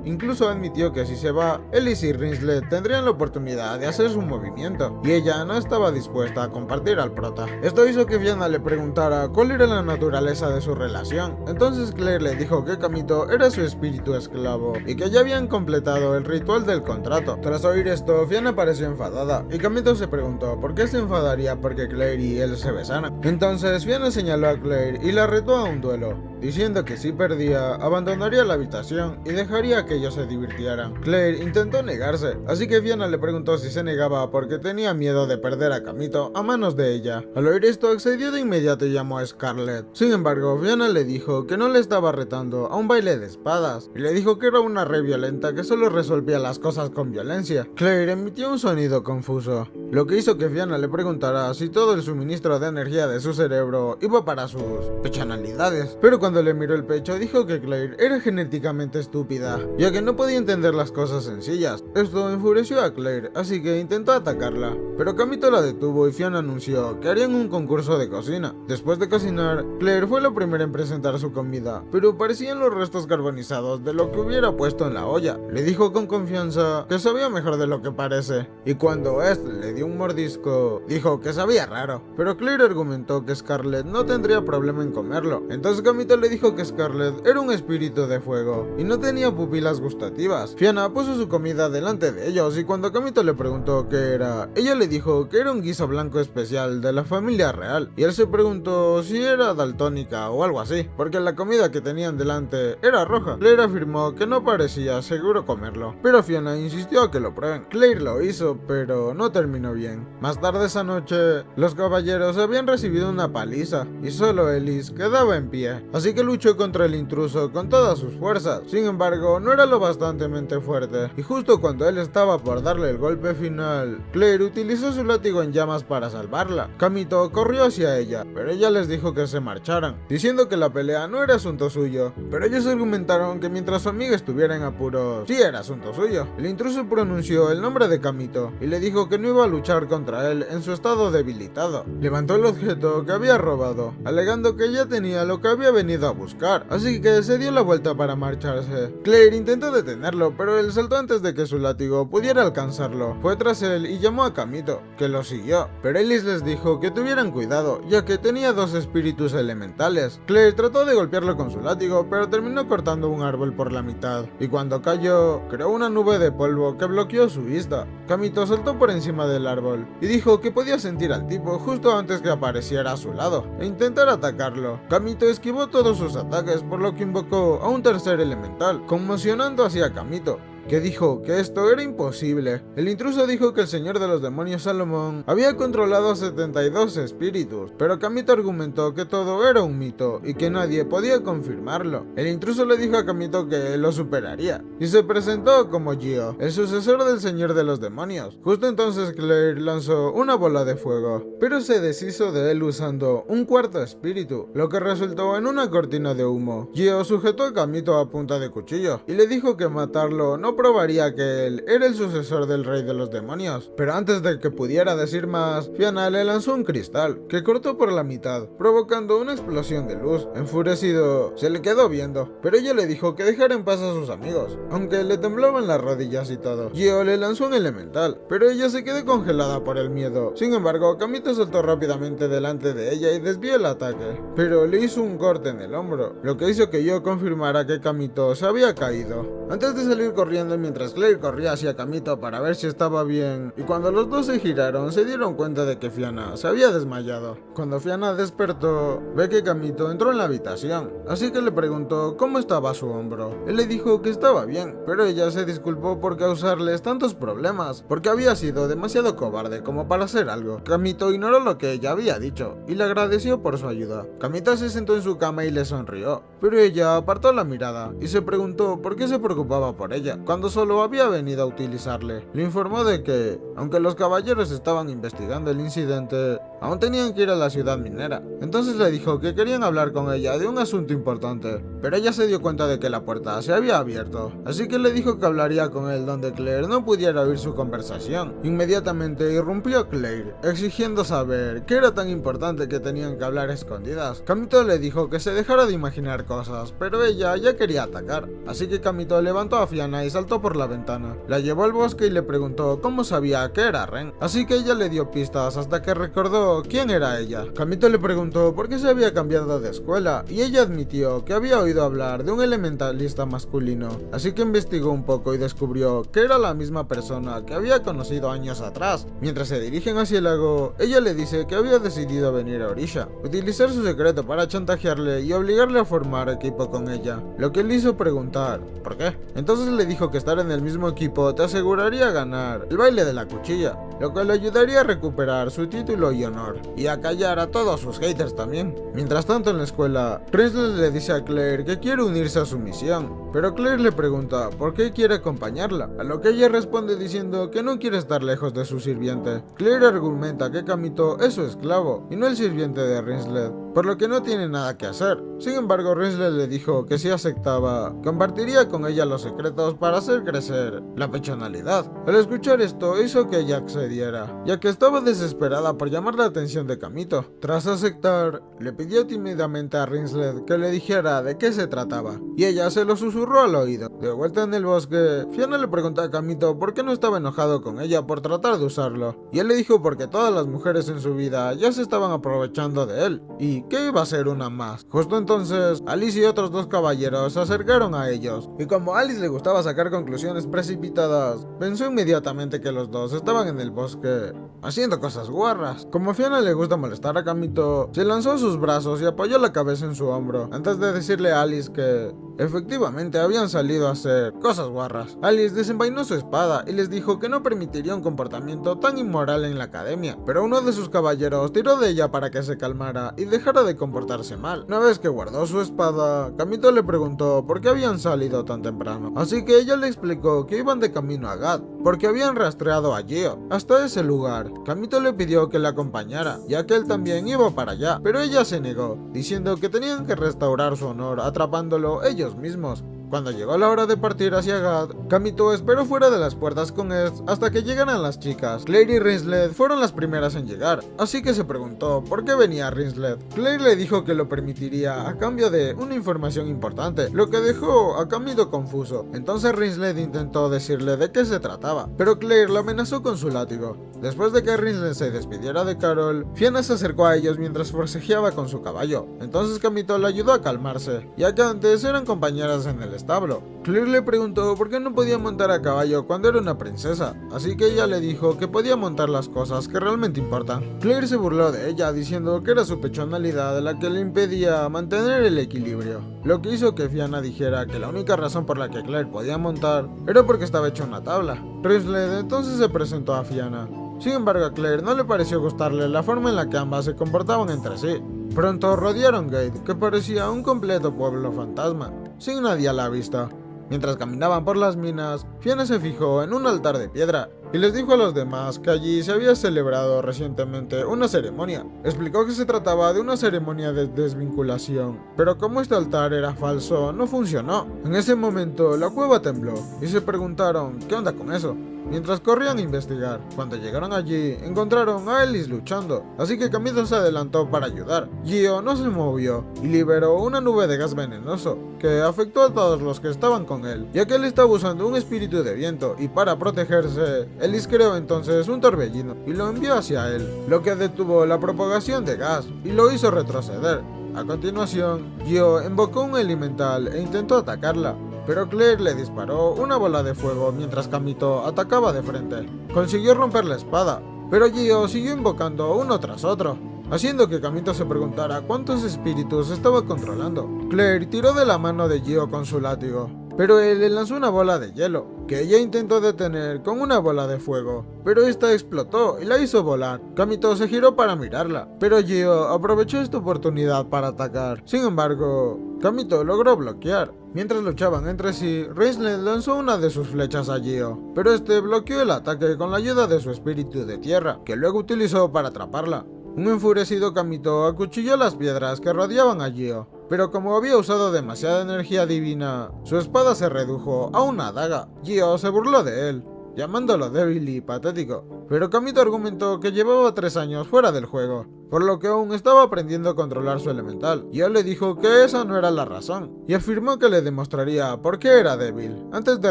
Incluso admitió que si se va, Elise y Rinslet tendrían la oportunidad de hacer su movimiento, y ella no estaba dispuesta a compartir al prota. Esto hizo que Fiona le preguntara cuál era la naturaleza de su relación. Entonces Claire le dijo que Kamito era su espíritu esclavo, y que ya habían completado el ritual del contrato. Tras oír esto, Fiona pareció enfadada, y Kamito se preguntó por qué se enfadaría porque Claire y él se besaran. Entonces Fiona señaló a Claire y la retó a un duelo, diciendo que si perdía, abandonaría la habitación y dejaría que ellos se divirtieran. Claire intentó negarse, así que Fiona le preguntó si se negaba porque tenía miedo de perder a Kamito a manos de ella. Al oír esto, accedió de inmediato y llamó a Scarlett. Sin embargo, Fiona le dijo que no le estaba retando a un baile de espadas, y le dijo que era una rey violenta que solo resolvía las cosas con violencia. Claire emitió un sonido confuso, lo que hizo que Fiona le preguntara si todo el suministro de energía de su cerebro iba para sus pechonalidades, pero cuando le miró el pecho dijo que Claire era genéticamente estúpida, ya que no podía entender las cosas sencillas. Esto enfureció a Claire, así que intentó atacarla, pero Kamito la detuvo y Fiona anunció que harían un concurso de cocina. Después de cocinar, Claire fue la primera en presentar su comida, pero parecían los restos carbonizados de lo que hubiera puesto en la olla. Le dijo con confianza que sabía mejor de lo que parece, y cuando Est le dio un mordisco, dijo que sabía raro, pero Claire argumentó que Scarlett no tendría problema en comerlo. Entonces Kamito le dijo que Scarlett era un espíritu de fuego y no tenía pupilas gustativas. Fiona puso su comida delante de ellos, y cuando Kamito le preguntó qué era, ella le dijo que era un guiso blanco especial de la familia real, y él se preguntó si era daltónica o algo así, porque la comida que tenían delante era roja. Claire afirmó que no parecía seguro comerlo, pero Fiona insistió a que lo prueben. Claire lo hizo, pero no terminó bien. Más tarde esa noche, los caballeros habían recibido una paliza, y solo Elise quedaba en pie, así que luchó contra el intruso con todas sus fuerzas. Sin embargo, no era lo bastantemente fuerte, y justo cuando él estaba por darle el golpe final, Claire utilizó su látigo en llamas para salvarla. Kamito corrió hacia ella, pero ella les dijo que se marcharan, diciendo que la pelea no era asunto suyo, pero ellos argumentaron que mientras su amiga estuviera en apuros, sí era asunto suyo. El intruso pronunció el nombre de Kamito y le dijo que no iba a luchar contra él en su estado debilitado. Levantó el objeto que había robado, alegando que ya tenía lo que había venido a buscar, así que se dio la vuelta para marcharse. Claire intentó detenerlo, pero él saltó antes de que su látigo pudiera alcanzarlo. Fue tras él y llamó a Kamito, que lo siguió, pero Elise les dijo que tuvieran cuidado, ya que tenía dos espíritus elementales. Claire trató de golpearlo con su látigo, pero terminó cortando un árbol por la mitad, y cuando cayó, creó una nube de polvo que bloqueó su vista. Kamito saltó por encima del árbol y dijo que podía sentir al tipo justo antes que apareciera a su lado e intentar atacarlo. Kamito esquivó todos sus ataques, por lo que invocó a un tercer elemental, conmocionando hacia Kamito, que dijo que esto era imposible. El intruso dijo que el señor de los demonios Salomón había controlado a 72 espíritus, pero Kamito argumentó que todo era un mito y que nadie podía confirmarlo. El intruso le dijo a Kamito que él lo superaría, y se presentó como Gio, el sucesor del señor de los demonios. Justo entonces Claire lanzó una bola de fuego, pero se deshizo de él usando un cuarto espíritu, lo que resultó en una cortina de humo. Gio sujetó a Kamito a punta de cuchillo y le dijo que matarlo no probaría que él era el sucesor del rey de los demonios. Pero antes de que pudiera decir más, Fianna le lanzó un cristal, que cortó por la mitad, provocando una explosión de luz. Enfurecido, se le quedó viendo, pero ella le dijo que dejara en paz a sus amigos, aunque le temblaban las rodillas y todo. Gio le lanzó un elemental, pero ella se quedó congelada por el miedo. Sin embargo, Kamito saltó rápidamente delante de ella y desvió el ataque, pero le hizo un corte en el hombro, lo que hizo que Gio confirmara que Kamito se había caído. Antes de salir corriendo mientras Claire corría hacia Kamito para ver si estaba bien, y cuando los dos se giraron se dieron cuenta de que Fianna se había desmayado. Cuando Fianna despertó, ve que Kamito entró en la habitación, así que le preguntó cómo estaba su hombro. Él le dijo que estaba bien, pero ella se disculpó por causarles tantos problemas, porque había sido demasiado cobarde como para hacer algo. Kamito ignoró lo que ella había dicho, y le agradeció por su ayuda. Kamito se sentó en su cama y le sonrió, pero ella apartó la mirada, y se preguntó por qué se preocupaba por ella, cuando solo había venido a utilizarle. Le informó de que, aunque los caballeros estaban investigando el incidente, aún tenían que ir a la ciudad minera. Entonces le dijo que querían hablar con ella de un asunto importante, pero ella se dio cuenta de que la puerta se había abierto, así que le dijo que hablaría con él donde Claire no pudiera oír su conversación. Inmediatamente irrumpió Claire, exigiendo saber qué era tan importante que tenían que hablar escondidas. Kamito le dijo que se dejara de imaginar cosas, pero ella ya quería atacar, así que Kamito levantó a Fianna y saltó por la ventana. La llevó al bosque y le preguntó cómo sabía que era Ren, así que ella le dio pistas hasta que recordó quién era ella. Kamito le preguntó por qué se había cambiado de escuela, y ella admitió que había oído hablar de un elementalista masculino, así que investigó un poco y descubrió que era la misma persona que había conocido años atrás. Mientras se dirigen hacia el lago, ella le dice que había decidido venir a Orisha, utilizar su secreto para chantajearle y obligarle a formar equipo con ella, lo que le hizo preguntar ¿por qué? Entonces le dijo que estar en el mismo equipo te aseguraría ganar el baile de la cuchilla, lo que le ayudaría a recuperar su título y honor, y a callar a todos sus haters también. Mientras tanto en la escuela, Rinslet le dice a Claire que quiere unirse a su misión, pero Claire le pregunta por qué quiere acompañarla, a lo que ella responde diciendo que no quiere estar lejos de su sirviente. Claire argumenta que Kamito es su esclavo y no el sirviente de Rinslet, por lo que no tiene nada que hacer. Sin embargo, Rinslet le dijo que si aceptaba, compartiría con ella los secretos para hacer crecer la personalidad. Al escuchar esto hizo que ella accediera, ya que estaba desesperada por llamar la atención de Kamito. Tras aceptar, le pidió tímidamente a Rinslet que le dijera de qué se trataba, y ella se lo susurró al oído. De vuelta en el bosque, Fianna le preguntó a Kamito por qué no estaba enojado con ella por tratar de usarlo, y él le dijo porque todas las mujeres en su vida ya se estaban aprovechando de él, y que iba a ser una más. Justo entonces, Alice y otros dos caballeros se acercaron a ellos, y como a Alice le gustaba sacar conclusiones precipitadas, pensó inmediatamente que los dos estaban en el bosque haciendo cosas guarras. Como a Fianna le gusta molestar a Kamito, se lanzó a sus brazos y apoyó la cabeza en su hombro, antes de decirle a Alice que efectivamente habían salido a hacer cosas guarras. Alice desenvainó su espada y les dijo que no permitiría un comportamiento tan inmoral en la academia, pero uno de sus caballeros tiró de ella para que se calmara y dejara de comportarse mal. Una vez que guardó su espada, Kamito le preguntó por qué habían salido tan temprano, así que ella le explicó que iban de camino a Gad, porque habían rastreado a Gio hasta ese lugar. Kamito le pidió que la acompañara, ya que él también iba para allá, pero ella se negó, diciendo que tenían que restaurar su honor atrapándolo ellos mismos. Cuando llegó la hora de partir hacia Gad, Kamito esperó fuera de las puertas con Est hasta que llegaran las chicas. Claire y Rinslet fueron las primeras en llegar, así que se preguntó por qué venía Rinslet. Claire le dijo que lo permitiría a cambio de una información importante, lo que dejó a Kamito confuso. Entonces Rinslet intentó decirle de qué se trataba, pero Claire lo amenazó con su látigo. Después de que Rinslet se despidiera de Carol, Fianna se acercó a ellos mientras forcejeaba con su caballo. Entonces Kamito le ayudó a calmarse, ya que antes eran compañeras en el establo. Claire le preguntó por qué no podía montar a caballo cuando era una princesa, así que ella le dijo que podía montar las cosas que realmente importan. Claire se burló de ella diciendo que era su personalidad la que le impedía mantener el equilibrio, lo que hizo que Fianna dijera que la única razón por la que Claire podía montar era porque estaba hecha una tabla. Rinslet entonces se presentó a Fianna. Sin embargo, a Claire no le pareció gustarle la forma en la que ambas se comportaban entre sí. Pronto rodearon Gate, que parecía un completo pueblo fantasma, sin nadie a la vista. Mientras caminaban por las minas, Fianna se fijó en un altar de piedra, y les dijo a los demás que allí se había celebrado recientemente una ceremonia. Explicó que se trataba de una ceremonia de desvinculación, pero como este altar era falso, no funcionó. En ese momento la cueva tembló y se preguntaron ¿qué onda con eso? Mientras corrían a investigar, cuando llegaron allí, encontraron a Ellis luchando, así que Kamito se adelantó para ayudar. Gio no se movió y liberó una nube de gas venenoso, que afectó a todos los que estaban con él, ya que él estaba usando un espíritu de viento, y para protegerse, Ellis creó entonces un torbellino y lo envió hacia él, lo que detuvo la propagación de gas y lo hizo retroceder. A continuación, Gio invocó un elemental e intentó atacarla, pero Claire le disparó una bola de fuego mientras Kamito atacaba de frente. Consiguió romper la espada, pero Gio siguió invocando uno tras otro, haciendo que Kamito se preguntara cuántos espíritus estaba controlando. Claire tiró de la mano de Gio con su látigo, pero él le lanzó una bola de hielo, que ella intentó detener con una bola de fuego, pero esta explotó y la hizo volar. Kamito se giró para mirarla, pero Gio aprovechó esta oportunidad para atacar. Sin embargo, Kamito logró bloquear. Mientras luchaban entre sí, Rinslet lanzó una de sus flechas a Gio, pero este bloqueó el ataque con la ayuda de su espíritu de tierra, que luego utilizó para atraparla. Un enfurecido Kamito acuchilló las piedras que rodeaban a Gio, pero como había usado demasiada energía divina, su espada se redujo a una daga. Gio se burló de él, llamándolo débil y patético, pero Kamito argumentó que llevaba 3 años fuera del juego, por lo que aún estaba aprendiendo a controlar su elemental. Gio le dijo que esa no era la razón, y afirmó que le demostraría por qué era débil, antes de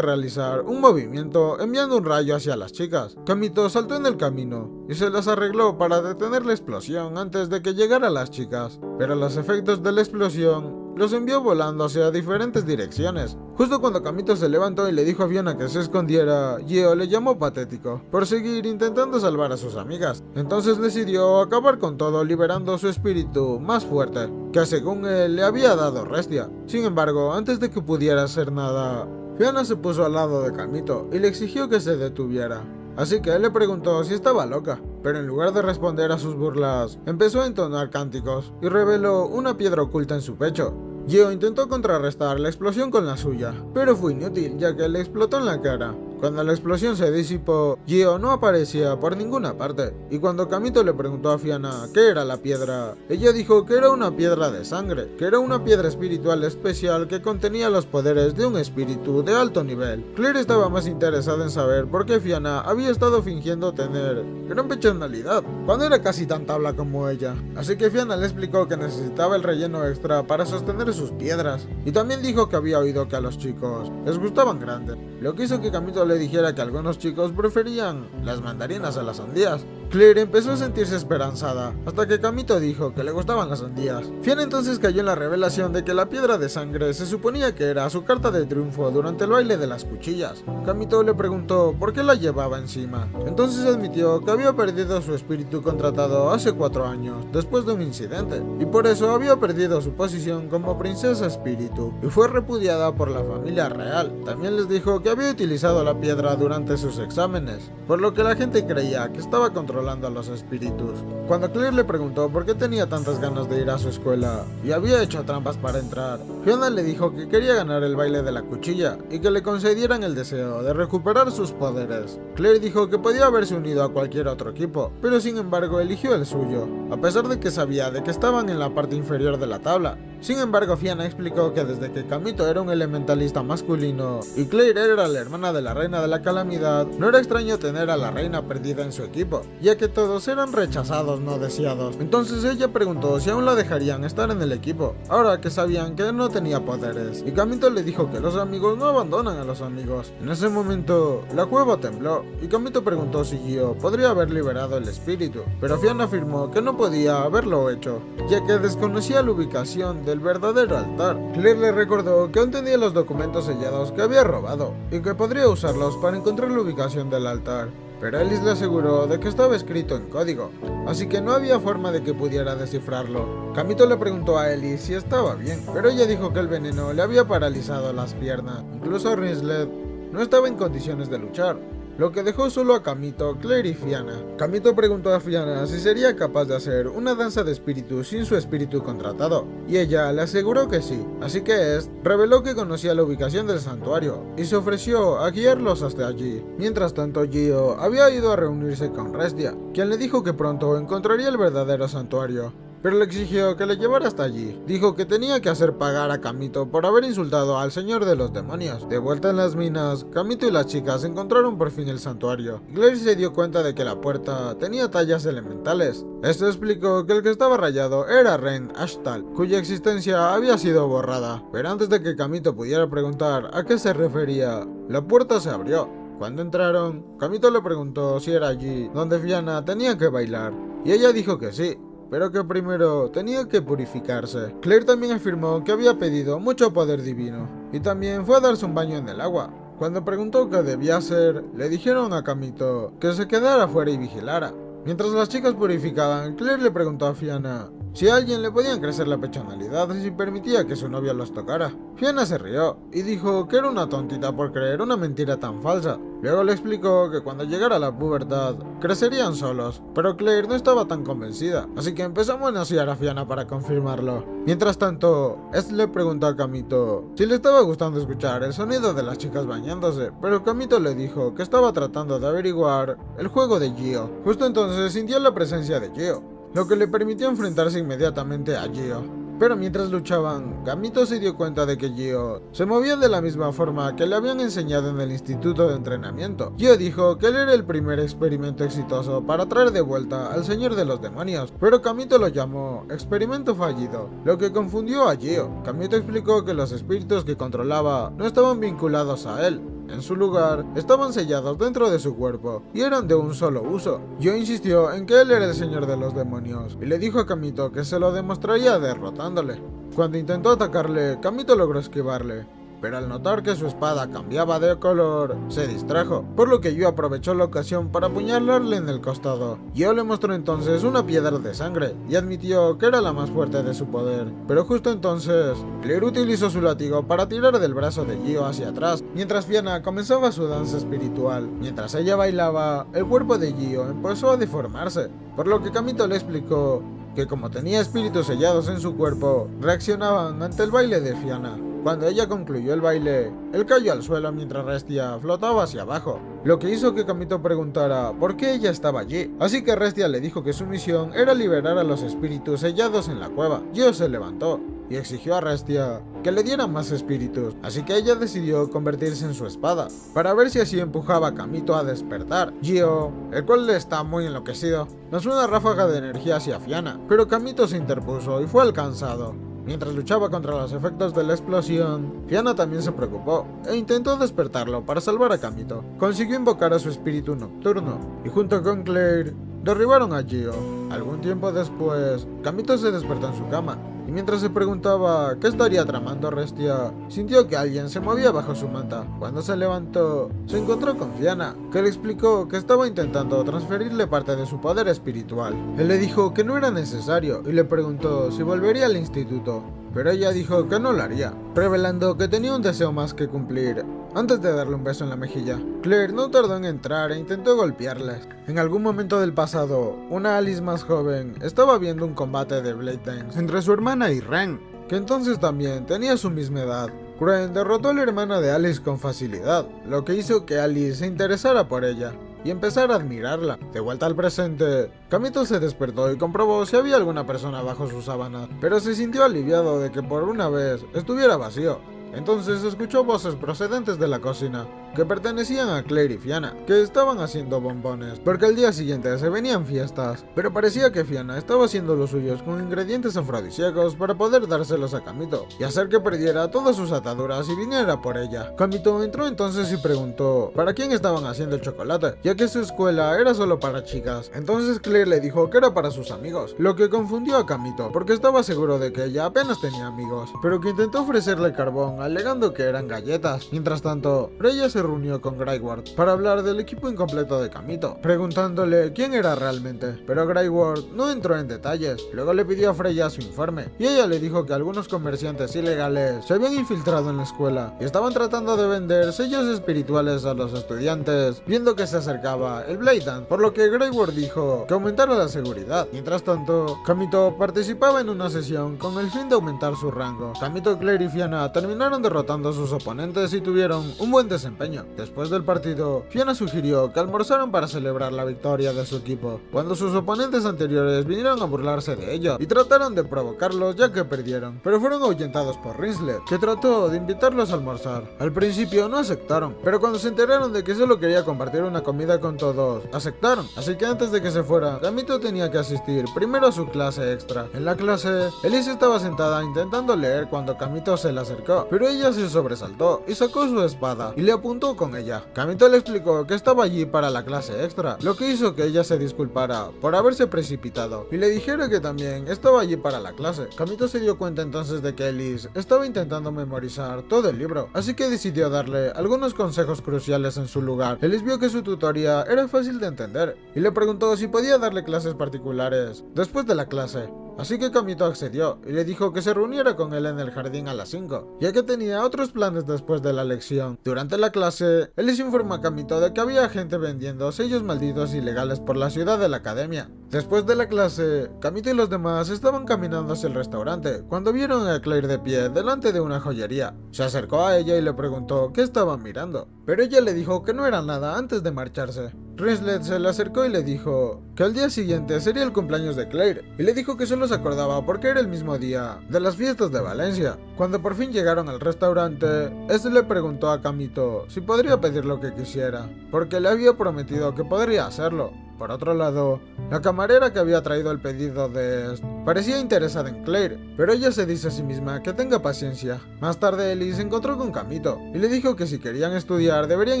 realizar un movimiento enviando un rayo hacia las chicas. Kamito saltó en el camino, y se las arregló para detener la explosión antes de que llegara a las chicas, pero los efectos de la explosión los envió volando hacia diferentes direcciones. Justo cuando Kamito se levantó y le dijo a Fiona que se escondiera, Gio le llamó patético por seguir intentando salvar a sus amigas. Entonces decidió acabar con todo liberando su espíritu más fuerte, que según él le había dado Restia. Sin embargo, antes de que pudiera hacer nada, Fiona se puso al lado de Kamito y le exigió que se detuviera. Así que él le preguntó si estaba loca, pero en lugar de responder a sus burlas, empezó a entonar cánticos y reveló una piedra oculta en su pecho. Gio intentó contrarrestar la explosión con la suya, pero fue inútil ya que le explotó en la cara. Cuando la explosión se disipó, Gio no aparecía por ninguna parte, y cuando Kamito le preguntó a Fiona qué era la piedra, ella dijo que era una piedra de sangre, que era una piedra espiritual especial que contenía los poderes de un espíritu de alto nivel. Claire estaba más interesada en saber por qué Fiona había estado fingiendo tener gran personalidad, cuando era casi tan tabla como ella, así que Fiona le explicó que necesitaba el relleno extra para sostener sus piedras, y también dijo que había oído que a los chicos les gustaban grandes, lo que hizo que Kamito le dijera que algunos chicos preferían las mandarinas a las sandías. Claire empezó a sentirse esperanzada, hasta que Kamito dijo que le gustaban las sandías. Fiona entonces cayó en la revelación de que la piedra de sangre se suponía que era su carta de triunfo durante el baile de las cuchillas. Kamito le preguntó por qué la llevaba encima. Entonces admitió que había perdido su espíritu contratado hace 4 años, después de un incidente, y por eso había perdido su posición como princesa espíritu, y fue repudiada por la familia real. También les dijo que había utilizado la piedra durante sus exámenes, por lo que la gente creía que estaba controlando a los espíritus. Cuando Claire le preguntó por qué tenía tantas ganas de ir a su escuela y había hecho trampas para entrar, Fiona le dijo que quería ganar el baile de la cuchilla y que le concedieran el deseo de recuperar sus poderes. Claire dijo que podía haberse unido a cualquier otro equipo, pero sin embargo eligió el suyo, a pesar de que sabía de que estaban en la parte inferior de la tabla. Sin embargo, Fiona explicó que desde que Kamito era un elementalista masculino y Claire era la hermana de la reina de la calamidad, no era extraño tener a la reina perdida en su equipo, ya que todos eran rechazados no deseados. Entonces ella preguntó si aún la dejarían estar en el equipo, ahora que sabían que no tenía poderes, y Kamito le dijo que los amigos no abandonan a los amigos. En ese momento, la cueva tembló, y Kamito preguntó si Gio podría haber liberado el espíritu, pero Fiona afirmó que no podía haberlo hecho, ya que desconocía la ubicación del verdadero altar. Claire le recordó que aún tenía los documentos sellados que había robado, y que podría usarlos para encontrar la ubicación del altar, pero Ellis le aseguró de que estaba escrito en código, así que no había forma de que pudiera descifrarlo. Kamito le preguntó a Ellis si estaba bien, pero ella dijo que el veneno le había paralizado las piernas. Incluso Rinslet no estaba en condiciones de luchar. lo que dejó solo a Kamito, Claire y Fianna. Kamito preguntó a Fianna si sería capaz de hacer una danza de espíritus sin su espíritu contratado, y ella le aseguró que sí, así que reveló que conocía la ubicación del santuario, y se ofreció a guiarlos hasta allí. Mientras tanto, Gio había ido a reunirse con Restia, quien le dijo que pronto encontraría el verdadero santuario, pero le exigió que le llevara hasta allí. Dijo que tenía que hacer pagar a Kamito por haber insultado al señor de los demonios. De vuelta en las minas, Kamito y las chicas encontraron por fin el santuario. Claire se dio cuenta de que la puerta tenía tallas elementales. Esto explicó que el que estaba rayado era Ren Ashtal, cuya existencia había sido borrada. Pero antes de que Kamito pudiera preguntar a qué se refería, la puerta se abrió. Cuando entraron, Kamito le preguntó si era allí donde Fianna tenía que bailar, y ella dijo que sí, pero que primero tenía que purificarse. Claire también afirmó que había pedido mucho poder divino, y también fue a darse un baño en el agua. Cuando preguntó qué debía hacer, le dijeron a Kamito que se quedara afuera y vigilara. Mientras las chicas purificaban, Claire le preguntó a Fianna si a alguien le podían crecer la pechonalidad y si permitía que su novia los tocara. Fianna se rió y dijo que era una tontita por creer una mentira tan falsa. Luego le explicó que cuando llegara la pubertad, crecerían solos, pero Claire no estaba tan convencida, así que empezó a manosear a Fianna para confirmarlo. Mientras tanto, le preguntó a Kamito si le estaba gustando escuchar el sonido de las chicas bañándose, pero Kamito le dijo que estaba tratando de averiguar el juego de Gio. Justo entonces sintió la presencia de Gio, lo que le permitió enfrentarse inmediatamente a Gio. Pero mientras luchaban, Kamito se dio cuenta de que Gio se movía de la misma forma que le habían enseñado en el instituto de entrenamiento. Gio dijo que él era el primer experimento exitoso para traer de vuelta al señor de los demonios, pero Kamito lo llamó experimento fallido, lo que confundió a Gio. Kamito explicó que los espíritus que controlaba no estaban vinculados a él. En su lugar, estaban sellados dentro de su cuerpo y eran de un solo uso. Gio insistió en que él era el señor de los demonios y le dijo a Kamito que se lo demostraría derrotándole. Cuando intentó atacarle, Kamito logró esquivarle, pero al notar que su espada cambiaba de color, se distrajo, por lo que Gio aprovechó la ocasión para apuñalarle en el costado. Gio le mostró entonces una piedra de sangre y admitió que era la más fuerte de su poder, pero justo entonces, Claire utilizó su látigo para tirar del brazo de Gio hacia atrás, mientras Fianna comenzaba su danza espiritual. Mientras ella bailaba, el cuerpo de Gio empezó a deformarse, por lo que Kamito le explicó que como tenía espíritus sellados en su cuerpo, reaccionaban ante el baile de Fianna. Cuando ella concluyó el baile, él cayó al suelo mientras Restia flotaba hacia abajo, lo que hizo que Kamito preguntara por qué ella estaba allí. Así que Restia le dijo que su misión era liberar a los espíritus sellados en la cueva. Gio se levantó y exigió a Restia que le diera más espíritus, así que ella decidió convertirse en su espada, para ver si así empujaba a Kamito a despertar. Gio, el cual está muy enloquecido, lanzó una ráfaga de energía hacia Fianna, pero Kamito se interpuso y fue alcanzado. Mientras luchaba contra los efectos de la explosión, Fianna también se preocupó e intentó despertarlo para salvar a Kamito. Consiguió invocar a su espíritu nocturno y junto con Claire derribaron a Gio. Algún tiempo después, Kamito se despertó en su cama y mientras se preguntaba qué estaría tramando Restia, sintió que alguien se movía bajo su manta. Cuando se levantó, se encontró con Fianna, que le explicó que estaba intentando transferirle parte de su poder espiritual. Él le dijo que no era necesario y le preguntó si volvería al instituto, pero ella dijo que no lo haría, revelando que tenía un deseo más que cumplir antes de darle un beso en la mejilla. Claire no tardó en entrar e intentó golpearles. En algún momento del pasado, una Alice más joven estaba viendo un combate de Blade Dance entre su hermana y Ren, que entonces también tenía su misma edad. Ren derrotó a la hermana de Alice con facilidad, lo que hizo que Alice se interesara por ella y empezara a admirarla. De vuelta al presente, Kamito se despertó y comprobó si había alguna persona bajo su sábana, pero se sintió aliviado de que por una vez estuviera vacío. Entonces escuchó voces procedentes de la cocina, que pertenecían a Claire y Fianna, que estaban haciendo bombones, porque al día siguiente se venían fiestas, pero parecía que Fianna estaba haciendo los suyos con ingredientes afrodisíacos para poder dárselos a Kamito, y hacer que perdiera todas sus ataduras y viniera por ella. Kamito entró entonces y preguntó para quién estaban haciendo el chocolate, ya que su escuela era solo para chicas. Entonces Claire le dijo que era para sus amigos, lo que confundió a Kamito, porque estaba seguro de que ella apenas tenía amigos, pero que intentó ofrecerle carbón alegando que eran galletas. Mientras tanto, Freya se reunió con Greyworth para hablar del equipo incompleto de Kamito, preguntándole quién era realmente, pero Greyworth no entró en detalles. Luego le pidió a Freya su informe, y ella le dijo que algunos comerciantes ilegales se habían infiltrado en la escuela y estaban tratando de vender sellos espirituales a los estudiantes, viendo que se acercaba el Blade Dance, por lo que Greyworth dijo que aumentara la seguridad. Mientras tanto, Kamito participaba en una sesión con el fin de aumentar su rango. Kamito, Claire y Fiona terminaron derrotando a sus oponentes y tuvieron un buen desempeño. Después del partido, Fiona sugirió que almorzaran para celebrar la victoria de su equipo, cuando sus oponentes anteriores vinieron a burlarse de ellos y trataron de provocarlos ya que perdieron, pero fueron ahuyentados por Rinslet, que trató de invitarlos a almorzar. Al principio no aceptaron, pero cuando se enteraron de que solo quería compartir una comida con todos, aceptaron. Así que antes de que se fuera, Kamito tenía que asistir primero a su clase extra. En la clase, Elise estaba sentada intentando leer cuando Kamito se le acercó, pero ella se sobresaltó y sacó su espada y le apuntó con ella. Kamito le explicó que estaba allí para la clase extra, lo que hizo que ella se disculpara por haberse precipitado y le dijera que también estaba allí para la clase. Kamito se dio cuenta entonces de que Elise estaba intentando memorizar todo el libro, así que decidió darle algunos consejos cruciales en su lugar. Elise vio que su tutoría era fácil de entender y le preguntó si podía darle clases particulares después de la clase. Así que Kamito accedió y le dijo que se reuniera con él en el jardín a las 5, ya que tenía otros planes después de la lección. Durante la clase, él les informó a Kamito de que había gente vendiendo sellos malditos ilegales por la ciudad de la academia. Después de la clase, Kamito y los demás estaban caminando hacia el restaurante cuando vieron a Claire de pie delante de una joyería. Se acercó a ella y le preguntó qué estaban mirando, pero ella le dijo que no era nada antes de marcharse. Rinslet se le acercó y le dijo que al día siguiente sería el cumpleaños de Claire, y le dijo que solo se acordaba porque era el mismo día de las fiestas de Valencia. Cuando por fin llegaron al restaurante, este le preguntó a Kamito si podría pedir lo que quisiera, porque le había prometido que podría hacerlo. Por otro lado, la camarera que había traído el pedido de parecía interesada en Claire, pero ella se dice a sí misma que tenga paciencia. Más tarde Ellie se encontró con Kamito y le dijo que si querían estudiar deberían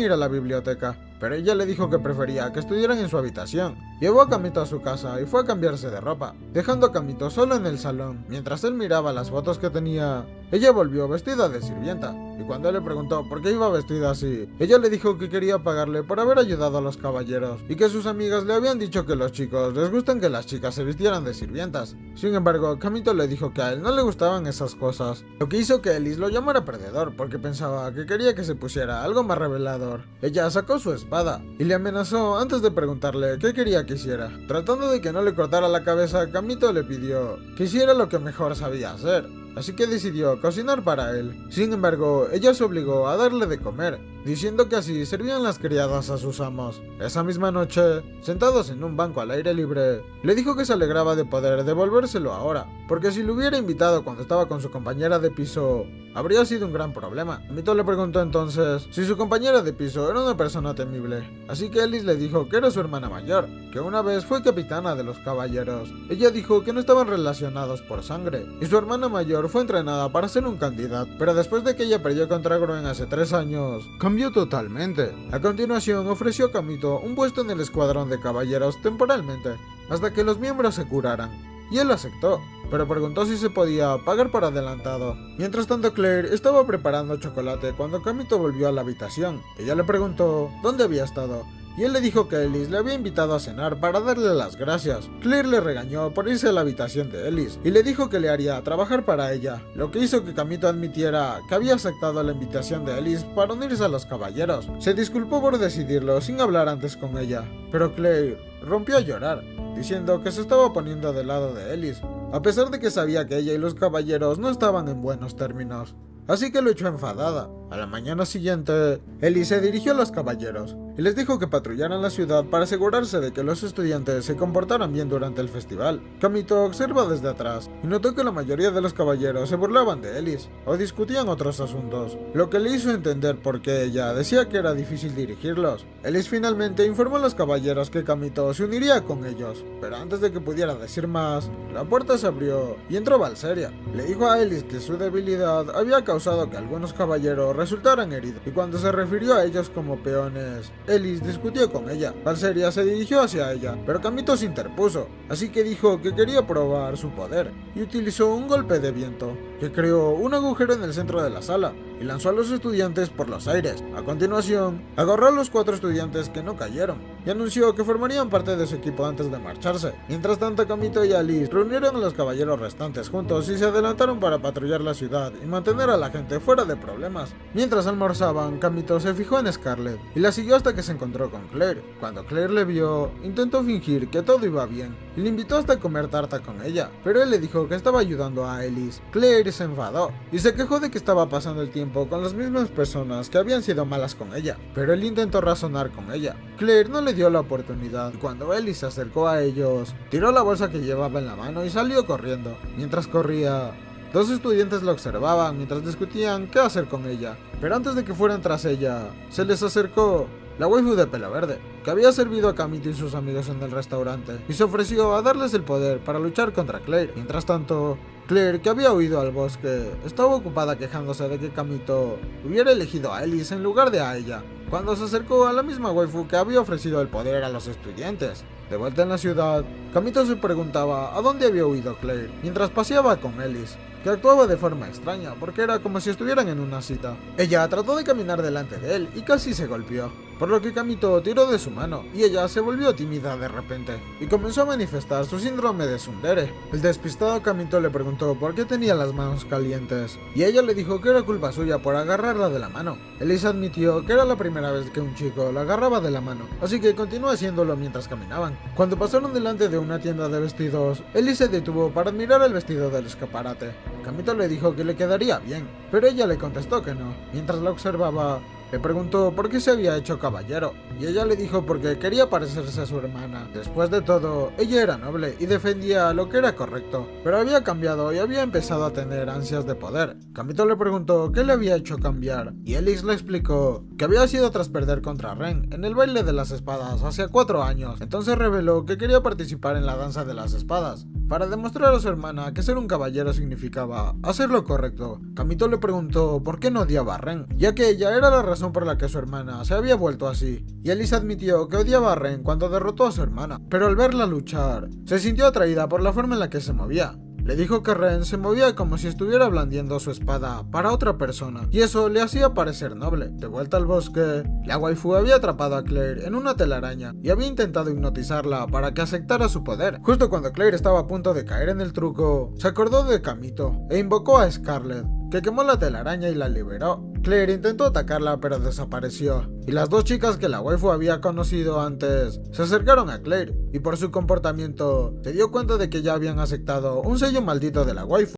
ir a la biblioteca, pero ella le dijo que prefería que estuvieran en su habitación. Llevó a Kamito a su casa y fue a cambiarse de ropa, dejando a Kamito solo en el salón. Mientras él miraba las fotos que tenía, ella volvió vestida de sirvienta, y cuando él le preguntó por qué iba vestida así, ella le dijo que quería pagarle por haber ayudado a los caballeros, y que sus amigas le habían dicho que a los chicos les gustan que las chicas se vistieran de sirvientas. Sin embargo, Kamito le dijo que a él no le gustaban esas cosas, lo que hizo que Elise lo llamara perdedor, porque pensaba que quería que se pusiera algo más revelador. Ella sacó su espada y le amenazó antes de preguntarle qué quería que hiciera. Tratando de que no le cortara la cabeza, Kamito le pidió que hiciera lo que mejor sabía hacer, así que decidió cocinar para él. Sin embargo, ella se obligó a darle de comer, diciendo que así servían las criadas a sus amos. Esa misma noche, sentados en un banco al aire libre, le dijo que se alegraba de poder devolvérselo ahora, porque si lo hubiera invitado cuando estaba con su compañera de piso, habría sido un gran problema. Kamito le preguntó entonces si su compañera de piso era una persona temible, así que Elise le dijo que era su hermana mayor, que una vez fue capitana de los caballeros. Ella dijo que no estaban relacionados por sangre, y su hermana mayor fue entrenada para ser un candidato, pero después de que ella perdió contra Gruen hace 3 años, cambió totalmente. A continuación ofreció a Kamito un puesto en el escuadrón de caballeros temporalmente, hasta que los miembros se curaran, y él aceptó, pero preguntó si se podía pagar por adelantado. Mientras tanto, Claire estaba preparando chocolate cuando Kamito volvió a la habitación. Ella le preguntó dónde había estado, y él le dijo que Elise le había invitado a cenar para darle las gracias. Claire le regañó por irse a la habitación de Elise y le dijo que le haría trabajar para ella, lo que hizo que Kamito admitiera que había aceptado la invitación de Elise para unirse a los caballeros. Se disculpó por decidirlo sin hablar antes con ella, pero Claire rompió a llorar, diciendo que se estaba poniendo del lado de Elise, a pesar de que sabía que ella y los caballeros no estaban en buenos términos. Así que lo echó enfadada. A la mañana siguiente, Elise se dirigió a los caballeros y les dijo que patrullaran la ciudad para asegurarse de que los estudiantes se comportaran bien durante el festival. Kamito observa desde atrás y notó que la mayoría de los caballeros se burlaban de Elise o discutían otros asuntos, lo que le hizo entender por qué ella decía que era difícil dirigirlos. Elise finalmente informó a los caballeros que Kamito se uniría con ellos, pero antes de que pudiera decir más, la puerta se abrió y entró Valseria. Le dijo a Elise que su debilidad había causado que algunos caballeros resultaran heridos, y cuando se refirió a ellos como peones, Ellis discutió con ella. Valseria se dirigió hacia ella, pero Kamito se interpuso, así que dijo que quería probar su poder, y utilizó un golpe de viento, que creó un agujero en el centro de la sala, y lanzó a los estudiantes por los aires. A continuación, agarró a los 4 estudiantes que no cayeron, y anunció que formarían parte de su equipo antes de marcharse. Mientras tanto, Kamito y Alice reunieron a los caballeros restantes juntos y se adelantaron para patrullar la ciudad y mantener a la gente fuera de problemas. Mientras almorzaban, Kamito se fijó en Scarlet y la siguió hasta que se encontró con Claire. Cuando Claire le vio, intentó fingir que todo iba bien y le invitó hasta comer tarta con ella, pero él le dijo que estaba ayudando a Alice. Claire se enfadó y se quejó de que estaba pasando el tiempo con las mismas personas que habían sido malas con ella, pero él intentó razonar con ella. Claire no le dio la oportunidad y cuando Alice se acercó a ellos, tiró la bolsa que llevaba en la mano y salió corriendo. Mientras corría, 2 estudiantes la observaban mientras discutían qué hacer con ella, pero antes de que fueran tras ella, se les acercó la waifu de pelo verde, que había servido a Kamito y sus amigos en el restaurante, y se ofreció a darles el poder para luchar contra Claire. Mientras tanto, Claire, que había huido al bosque, estaba ocupada quejándose de que Kamito hubiera elegido a Alice en lugar de a ella, cuando se acercó a la misma waifu que había ofrecido el poder a los estudiantes. De vuelta en la ciudad, Kamito se preguntaba a dónde había huido Claire, mientras paseaba con Alice, que actuaba de forma extraña, porque era como si estuvieran en una cita. Ella trató de caminar delante de él y casi se golpeó, por lo que Kamito tiró de su mano, y ella se volvió tímida de repente, y comenzó a manifestar su síndrome de tsundere. El despistado Kamito le preguntó por qué tenía las manos calientes, y ella le dijo que era culpa suya por agarrarla de la mano. Elise admitió que era la primera vez que un chico la agarraba de la mano, así que continuó haciéndolo mientras caminaban. Cuando pasaron delante de una tienda de vestidos, Elise se detuvo para admirar el vestido del escaparate. Kamito le dijo que le quedaría bien, pero ella le contestó que no. Mientras la observaba, le preguntó por qué se había hecho caballero, y ella le dijo porque quería parecerse a su hermana. Después de todo, ella era noble y defendía lo que era correcto, pero había cambiado y había empezado a tener ansias de poder. Kamito le preguntó qué le había hecho cambiar, y Elise le explicó que había sido tras perder contra Ren en el baile de las espadas hace 4 años. Entonces reveló que quería participar en la danza de las espadas, para demostrar a su hermana que ser un caballero significaba hacer lo correcto. Kamito le preguntó por qué no odiaba a Ren, ya que ella era la razón por la que su hermana se había vuelto así, y Elise admitió que odiaba a Ren cuando derrotó a su hermana, pero al verla luchar, se sintió atraída por la forma en la que se movía. Le dijo que Ren se movía como si estuviera blandiendo su espada para otra persona, y eso le hacía parecer noble. De vuelta al bosque, la waifu había atrapado a Claire en una telaraña y había intentado hipnotizarla para que aceptara su poder. Justo cuando Claire estaba a punto de caer en el truco, se acordó de Kamito e invocó a Scarlet, que quemó la telaraña y la liberó. Claire intentó atacarla pero desapareció, y las 2 chicas que la waifu había conocido antes se acercaron a Claire, y por su comportamiento se dio cuenta de que ya habían aceptado un sello maldito de la waifu.